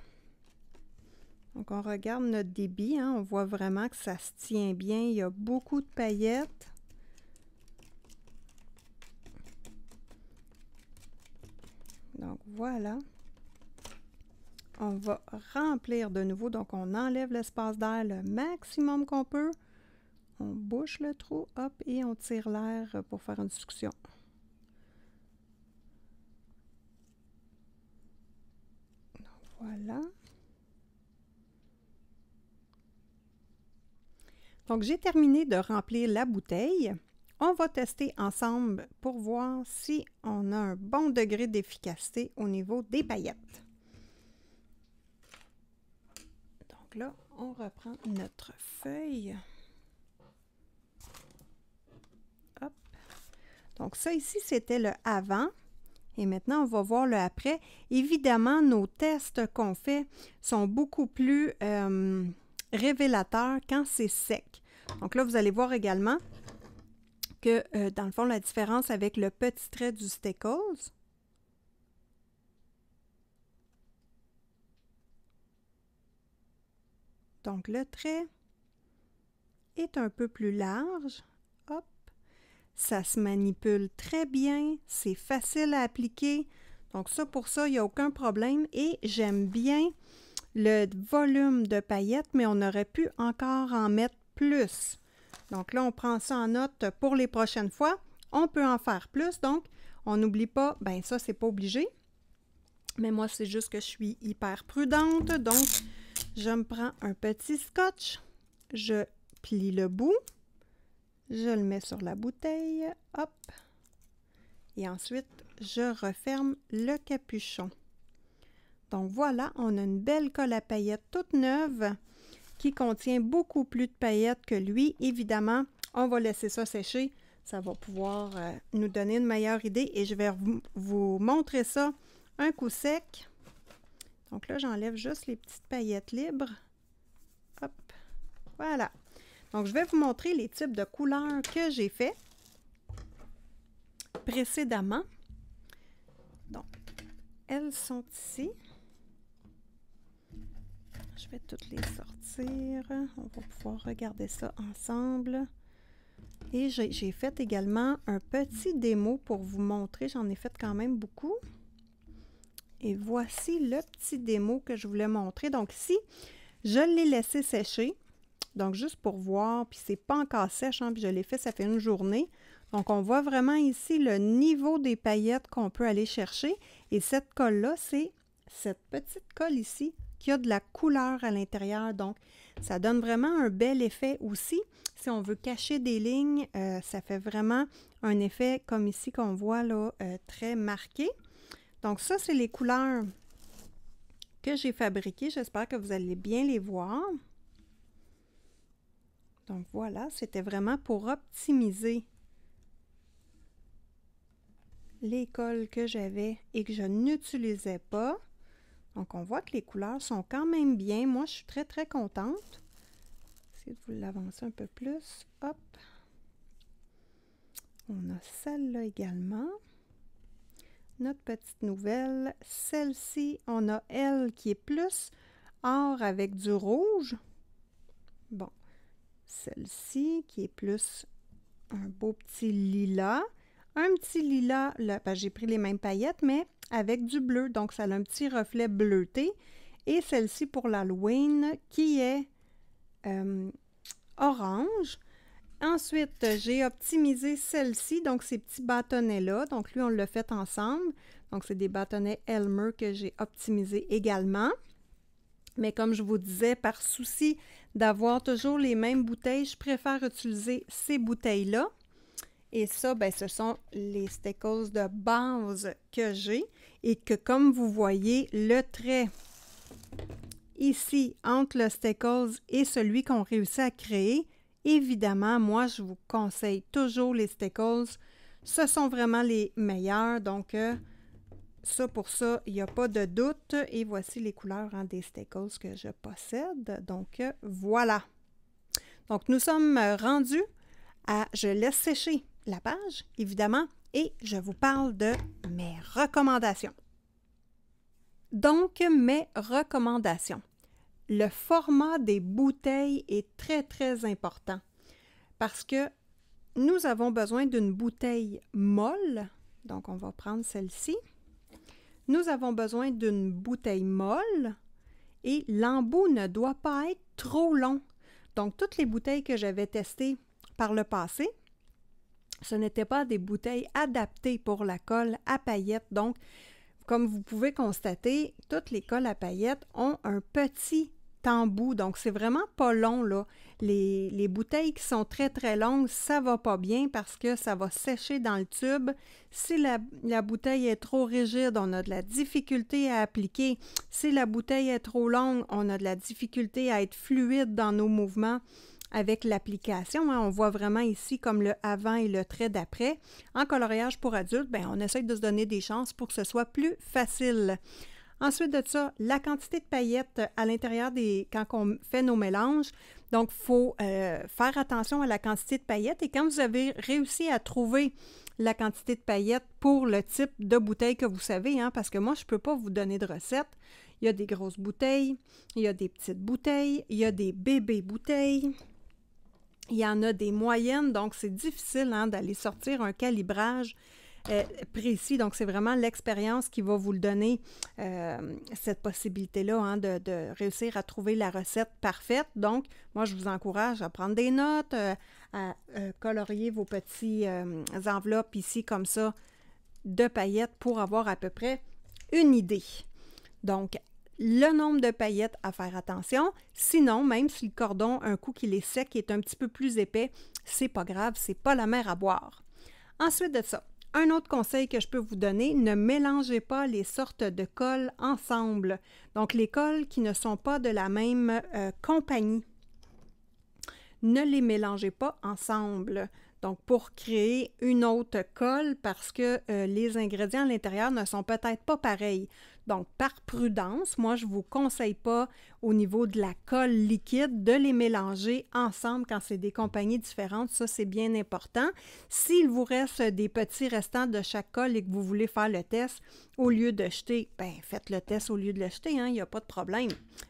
Donc, on regarde notre débit, hein, on voit vraiment que ça se tient bien. Il y a beaucoup de paillettes. Donc, voilà. On va remplir de nouveau. Donc, on enlève l'espace d'air le maximum qu'on peut. On bouche le trou, hop, et on tire l'air pour faire une succion. Donc, voilà. Donc, j'ai terminé de remplir la bouteille. On va tester ensemble pour voir si on a un bon degré d'efficacité au niveau des paillettes. Donc là, on reprend notre feuille. Hop. Donc ça ici, c'était le avant. Et maintenant, on va voir le après. Évidemment, nos tests qu'on fait sont beaucoup plus révélateurs quand c'est sec. Donc là, vous allez voir également que, dans le fond, la différence avec le petit trait du Steckles. Donc, le trait est un peu plus large. Hop! Ça se manipule très bien. C'est facile à appliquer. Donc, ça, pour ça, il n'y a aucun problème. Et j'aime bien le volume de paillettes, mais on aurait pu encore en mettre plus. Donc là, on prend ça en note pour les prochaines fois. On peut en faire plus, donc on n'oublie pas, ben ça, c'est pas obligé. Mais moi, c'est juste que je suis hyper prudente. Donc, je me prends un petit scotch. Je plie le bout. Je le mets sur la bouteille. Hop. Et ensuite, je referme le capuchon. Donc voilà, on a une belle colle à paillettes toute neuve qui contient beaucoup plus de paillettes que lui. Évidemment, on va laisser ça sécher. Ça va pouvoir nous donner une meilleure idée. Et je vais vous montrer ça un coup sec. Donc là, j'enlève juste les petites paillettes libres. Hop, voilà. Donc, je vais vous montrer les types de couleurs que j'ai fait précédemment. Donc, elles sont ici. Je vais toutes les sortir. On va pouvoir regarder ça ensemble. Et j'ai fait également un petit démo pour vous montrer. J'en ai fait quand même beaucoup. Et voici le petit démo que je voulais montrer. Donc ici, je l'ai laissé sécher. Donc juste pour voir, puis c'est pas encore sèche, hein, puis je l'ai fait, ça fait une journée. Donc on voit vraiment ici le niveau des paillettes qu'on peut aller chercher. Et cette colle-là, c'est cette petite colle ici qui a de la couleur à l'intérieur. Donc ça donne vraiment un bel effet aussi. Si on veut cacher des lignes, ça fait vraiment un effet comme ici qu'on voit là, très marqué. Donc ça, c'est les couleurs que j'ai fabriquées. J'espère que vous allez bien les voir. Donc voilà, c'était vraiment pour optimiser les colles que j'avais et que je n'utilisais pas. Donc on voit que les couleurs sont quand même bien. Moi, je suis très, très contente. Essayez de vous l'avancer un peu plus. Hop. On a celle-là également. Notre petite nouvelle. Celle-ci, on a elle qui est plus or avec du rouge. Bon. Celle-ci qui est plus un beau petit lilas. Un petit lilas, là, ben, j'ai pris les mêmes paillettes, mais avec du bleu. Donc, ça a un petit reflet bleuté. Et celle-ci pour l'Halloween qui est orange. Ensuite, j'ai optimisé celle-ci, donc ces petits bâtonnets-là. Donc, lui, on l'a fait ensemble. Donc, c'est des bâtonnets Elmer que j'ai optimisés également. Mais comme je vous disais, par souci d'avoir toujours les mêmes bouteilles, je préfère utiliser ces bouteilles-là. Et ça, ben, ce sont les Steckles de base que j'ai. Et que, comme vous voyez, le trait ici entre le Steckles et celui qu'on réussit à créer, évidemment, moi, je vous conseille toujours les Steckles. Ce sont vraiment les meilleurs. Donc, Ça, pour ça, il n'y a pas de doute. Et voici les couleurs des Stackles que je possède. Donc, voilà. Donc, nous sommes rendus à... Je laisse sécher la page, évidemment, et je vous parle de mes recommandations. Donc, mes recommandations. Le format des bouteilles est très, très important parce que nous avons besoin d'une bouteille molle. Donc, on va prendre celle-ci. Nous avons besoin d'une bouteille molle et l'embout ne doit pas être trop long. Donc, toutes les bouteilles que j'avais testées par le passé, ce n'étaient pas des bouteilles adaptées pour la colle à paillettes. Donc, comme vous pouvez constater, toutes les colles à paillettes ont un petit embout. Donc, c'est vraiment pas long, là. Les bouteilles qui sont très, très longues, ça va pas bien parce que ça va sécher dans le tube. Si la bouteille est trop rigide, on a de la difficulté à appliquer. Si la bouteille est trop longue, on a de la difficulté à être fluide dans nos mouvements avec l'application. On voit vraiment ici comme le avant et le trait d'après. En coloriage pour adultes, bien, on essaie de se donner des chances pour que ce soit plus facile. Ensuite de ça, la quantité de paillettes à l'intérieur quand on fait nos mélanges. Donc, il faut faire attention à la quantité de paillettes. Et quand vous avez réussi à trouver la quantité de paillettes pour le type de bouteille que vous savez, parce que moi, je ne peux pas vous donner de recette. Il y a des grosses bouteilles, il y a des petites bouteilles, il y a des bébés bouteilles. Il y en a des moyennes, donc c'est difficile d'aller sortir un calibrage précis. Donc, c'est vraiment l'expérience qui va vous le donner, cette possibilité-là de réussir à trouver la recette parfaite. Donc, moi, je vous encourage à prendre des notes, à colorier vos petits enveloppes ici comme ça de paillettes pour avoir à peu près une idée. Donc, le nombre de paillettes à faire attention. Sinon, même si le cordon, un coup qu'il est sec, est un petit peu plus épais, c'est pas grave, c'est pas la mer à boire. Ensuite de ça, un autre conseil que je peux vous donner, ne mélangez pas les sortes de colles ensemble. Donc, les colles qui ne sont pas de la même compagnie, ne les mélangez pas ensemble. Donc, pour créer une autre colle, parce que les ingrédients à l'intérieur ne sont peut-être pas pareils. Donc, par prudence, moi, je ne vous conseille pas, au niveau de la colle liquide, de les mélanger ensemble quand c'est des compagnies différentes. Ça, c'est bien important. S'il vous reste des petits restants de chaque colle et que vous voulez faire le test, au lieu de jeter, bien, faites le test au lieu de le jeter, il n'y a pas de problème.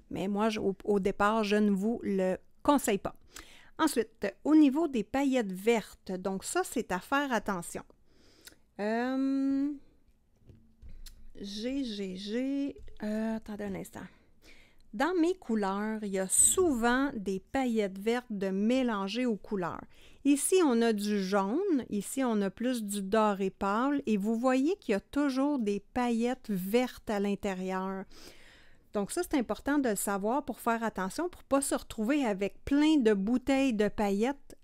Mais moi, au départ, je ne vous le conseille pas. Ensuite, au niveau des paillettes vertes, donc ça, c'est à faire attention. Attendez un instant. Dans mes couleurs, il y a souvent des paillettes vertes de mélanger aux couleurs. Ici, on a du jaune, ici, on a plus du doré pâle, et vous voyez qu'il y a toujours des paillettes vertes à l'intérieur. Donc ça, c'est important de le savoir pour faire attention, pour ne pas se retrouver avec plein de bouteilles de paillettes,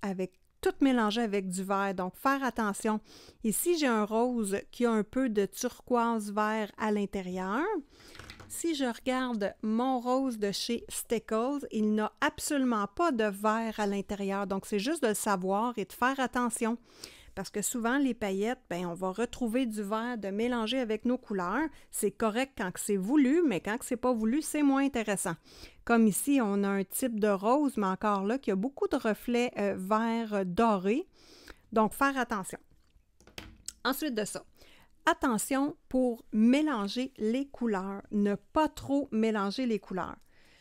toutes mélangées avec du vert. Donc, faire attention. Ici, j'ai un rose qui a un peu de turquoise vert à l'intérieur. Si je regarde mon rose de chez Stackles, il n'a absolument pas de vert à l'intérieur. Donc, c'est juste de le savoir et de faire attention. Parce que souvent, les paillettes, bien, on va retrouver du vert de mélanger avec nos couleurs. C'est correct quand c'est voulu, mais quand c'est pas voulu, c'est moins intéressant. Comme ici, on a un type de rose, mais encore là, qui a beaucoup de reflets vert doré. Donc, faire attention. Ensuite de ça, attention pour mélanger les couleurs. Ne pas trop mélanger les couleurs.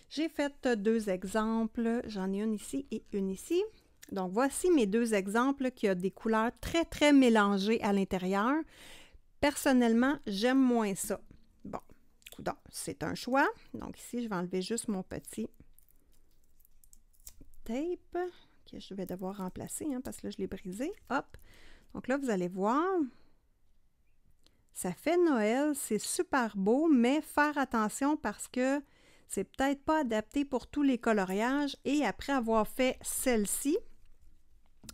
J'ai fait 2 exemples. J'en ai une ici et une ici. Donc, voici mes 2 exemples qui ont des couleurs très, très mélangées à l'intérieur. Personnellement, j'aime moins ça. Bon, coudonc, c'est un choix. Donc, ici, je vais enlever juste mon petit tape que je vais devoir remplacer parce que là, je l'ai brisé. Hop! Donc là, vous allez voir, ça fait Noël, c'est super beau, mais faire attention parce que c'est peut-être pas adapté pour tous les coloriages. Et après avoir fait celle-ci,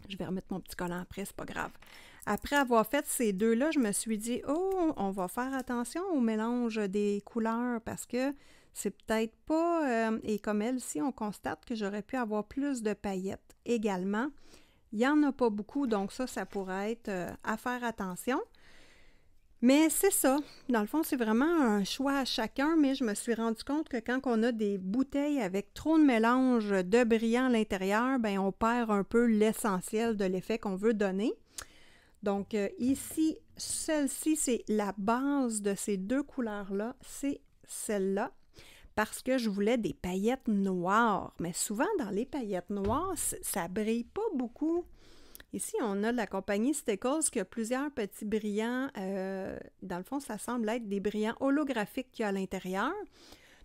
je vais remettre mon petit collant après, c'est pas grave. Après avoir fait ces 2-là, je me suis dit, oh, on va faire attention au mélange des couleurs parce que c'est peut-être pas... et comme elle-ci, on constate que j'aurais pu avoir plus de paillettes également. Il n'y en a pas beaucoup, donc ça pourrait être à faire attention. Mais c'est ça. Dans le fond, c'est vraiment un choix à chacun, mais je me suis rendu compte que quand on a des bouteilles avec trop de mélange de brillant à l'intérieur, ben on perd un peu l'essentiel de l'effet qu'on veut donner. Donc ici, celle-ci, c'est la base de ces deux couleurs-là, c'est celle-là, parce que je voulais des paillettes noires. Mais souvent, dans les paillettes noires, ça brille pas beaucoup. Ici, on a de la compagnie Stickles qui a plusieurs petits brillants. Dans le fond, ça semble être des brillants holographiques qu'il y a à l'intérieur.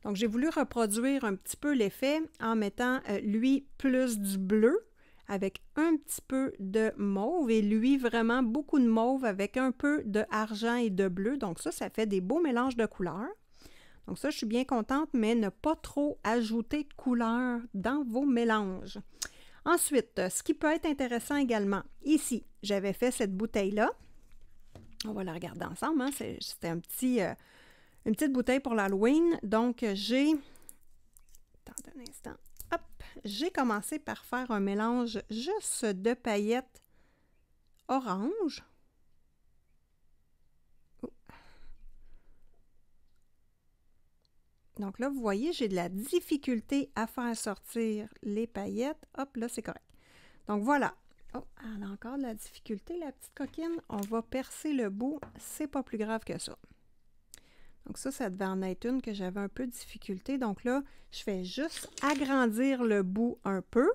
Donc, j'ai voulu reproduire un petit peu l'effet en mettant lui plus du bleu avec un petit peu de mauve et lui vraiment beaucoup de mauve avec un peu de argent et de bleu. Donc ça fait des beaux mélanges de couleurs. Donc ça, je suis bien contente, mais ne pas trop ajouter de couleurs dans vos mélanges. Ensuite, ce qui peut être intéressant également, ici, j'avais fait cette bouteille-là. On va la regarder ensemble, hein? C'était une petite bouteille pour l'Halloween. Donc, j'ai... Attendez un instant. Hop! J'ai commencé par faire un mélange juste de paillettes orange. Donc là, vous voyez, j'ai de la difficulté à faire sortir les paillettes. Hop, là, c'est correct. Donc voilà. Oh, elle a encore de la difficulté, la petite coquine. On va percer le bout. C'est pas plus grave que ça. Donc ça devait en être une que j'avais un peu de difficulté. Donc là, je fais juste agrandir le bout un peu,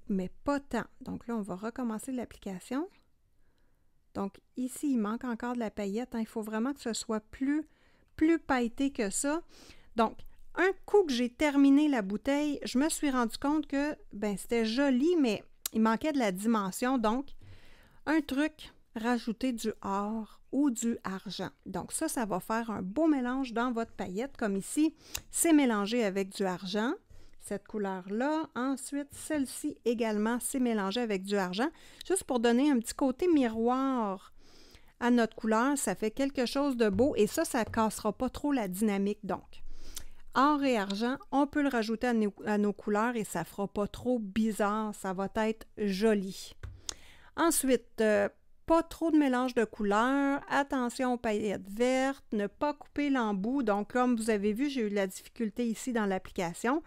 mais pas tant. Donc là, on va recommencer l'application. Donc ici, il manque encore de la paillette. Hein. Il faut vraiment que ce soit plus pailleté que ça. Donc, un coup que j'ai terminé la bouteille, je me suis rendu compte que c'était joli, mais il manquait de la dimension. Donc, un truc, rajouter du or ou du argent. Donc ça va faire un beau mélange dans votre paillette. Comme ici, c'est mélangé avec du argent, cette couleur-là. Ensuite, celle-ci également, c'est mélangé avec du argent. Juste pour donner un petit côté miroir à notre couleur, ça fait quelque chose de beau et ça ne cassera pas trop la dynamique. Donc, or et argent, on peut le rajouter à nos couleurs et ça ne fera pas trop bizarre, ça va être joli. Ensuite, pas trop de mélange de couleurs, attention aux paillettes vertes, ne pas couper l'embout. Donc, comme vous avez vu, j'ai eu de la difficulté ici dans l'application.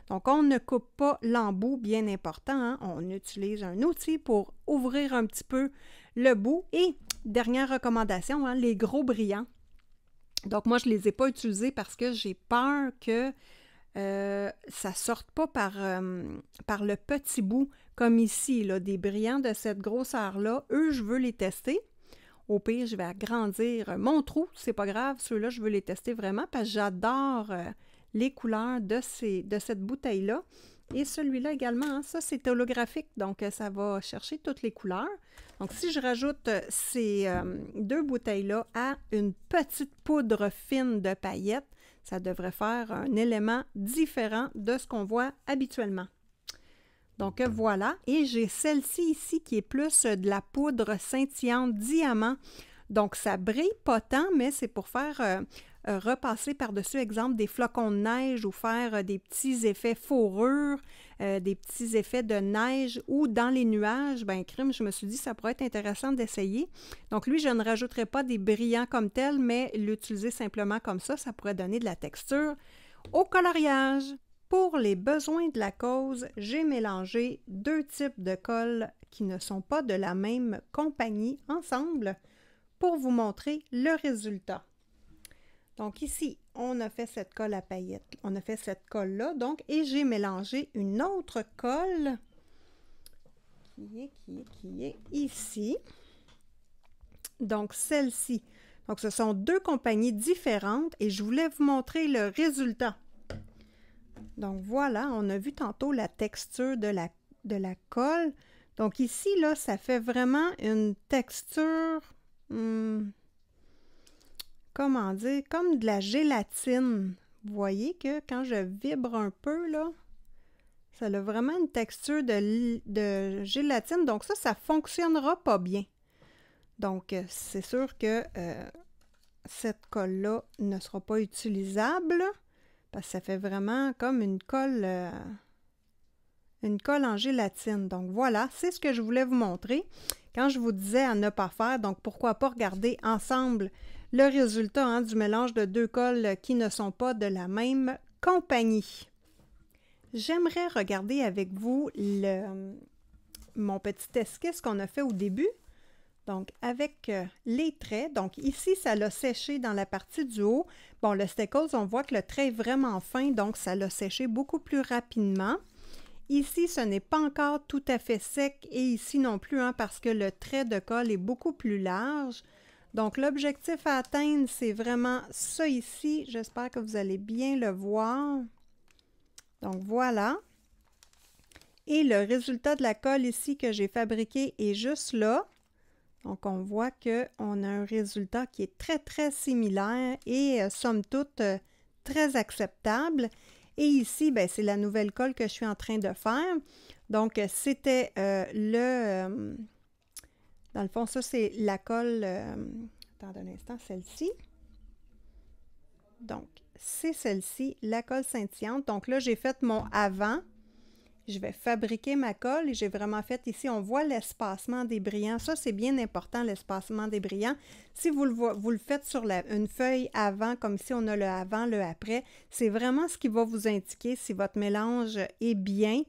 Donc, on ne coupe pas l'embout, bien important. Hein? On utilise un outil pour ouvrir un petit peu le bout. Et, dernière recommandation, hein, les gros brillants. Donc, moi, je ne les ai pas utilisés parce que j'ai peur que ça ne sorte pas par le petit bout, comme ici, là, des brillants de cette grosseur-là. Eux, je veux les tester. Au pire, je vais agrandir mon trou, c'est pas grave. Ceux-là, je veux les tester vraiment parce que j'adore les couleurs de cette bouteille-là. Et celui-là également, hein, ça, c'est holographique, donc ça va chercher toutes les couleurs. Donc, si je rajoute ces deux bouteilles-là à une petite poudre fine de paillettes, ça devrait faire un élément différent de ce qu'on voit habituellement. Donc voilà, et j'ai celle-ci ici qui est plus de la poudre scintillante diamant. Donc ça brille pas tant, mais c'est pour faire repasser par-dessus, exemple, des flocons de neige ou faire des petits effets fourrure, des petits effets de neige ou dans les nuages. Ben crime, je me suis dit ça pourrait être intéressant d'essayer. Donc lui, je ne rajouterai pas des brillants comme tel, mais l'utiliser simplement comme ça pourrait donner de la texture au coloriage. Pour les besoins de la cause, j'ai mélangé deux types de colle qui ne sont pas de la même compagnie ensemble pour vous montrer le résultat. Donc ici, on a fait cette colle à paillettes, on a fait cette colle-là, donc, et j'ai mélangé une autre colle qui est ici. Donc celle-ci. Donc ce sont deux compagnies différentes et je voulais vous montrer le résultat. Donc voilà, on a vu tantôt la texture de la colle. Donc ici, là, ça fait vraiment une texture, comment dire, comme de la gélatine. Vous voyez que quand je vibre un peu, là, ça a vraiment une texture de gélatine. Donc ça ne fonctionnera pas bien. Donc c'est sûr que cette colle-là ne sera pas utilisable. Parce que ça fait vraiment comme une colle une colle en gélatine. Donc voilà, c'est ce que je voulais vous montrer quand je vous disais à ne pas faire. Donc pourquoi pas regarder ensemble le résultat hein, du mélange de 2 colles qui ne sont pas de la même compagnie. J'aimerais regarder avec vous mon petit esquisse qu'on a fait au début. Donc, avec les traits. Donc, ici, ça l'a séché dans la partie du haut. Bon, le Steckles, on voit que le trait est vraiment fin, donc ça l'a séché beaucoup plus rapidement. Ici, ce n'est pas encore tout à fait sec et ici non plus, hein, parce que le trait de colle est beaucoup plus large. Donc, l'objectif à atteindre, c'est vraiment ça ici. J'espère que vous allez bien le voir. Donc, voilà. Et le résultat de la colle ici que j'ai fabriqué est juste là. Donc, on voit qu'on a un résultat qui est très, très similaire et, somme toute, très acceptable. Et ici, ben, c'est la nouvelle colle que je suis en train de faire. Donc, c'était dans le fond, ça, c'est la colle... attendez un instant, celle-ci. Donc, c'est celle-ci, la colle scintillante. Donc là, j'ai fait mon avant. Je vais fabriquer ma colle et j'ai vraiment fait ici, on voit l'espacement des brillants. Ça, c'est bien important, l'espacement des brillants. Si vous le faites sur une feuille avant, comme ici, on a le avant, le après, c'est vraiment ce qui va vous indiquer si votre mélange est bien,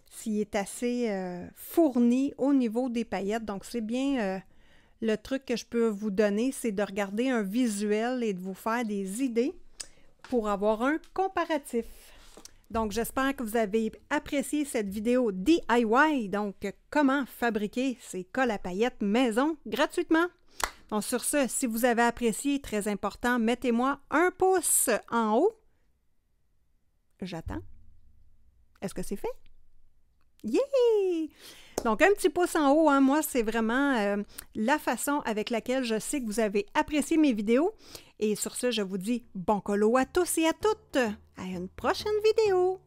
s'il est assez fourni au niveau des paillettes. Donc, c'est bien le truc que je peux vous donner, c'est de regarder un visuel et de vous faire des idées pour avoir un comparatif. Donc, j'espère que vous avez apprécié cette vidéo DIY, donc comment fabriquer ces colles à paillettes maison gratuitement. Donc, sur ce, si vous avez apprécié, très important, mettez-moi un pouce en haut. J'attends. Est-ce que c'est fait? Yeah! Donc, un petit pouce en haut, hein, moi, c'est vraiment la façon avec laquelle je sais que vous avez apprécié mes vidéos. Et sur ce, je vous dis bon colo à tous et à toutes. À une prochaine vidéo!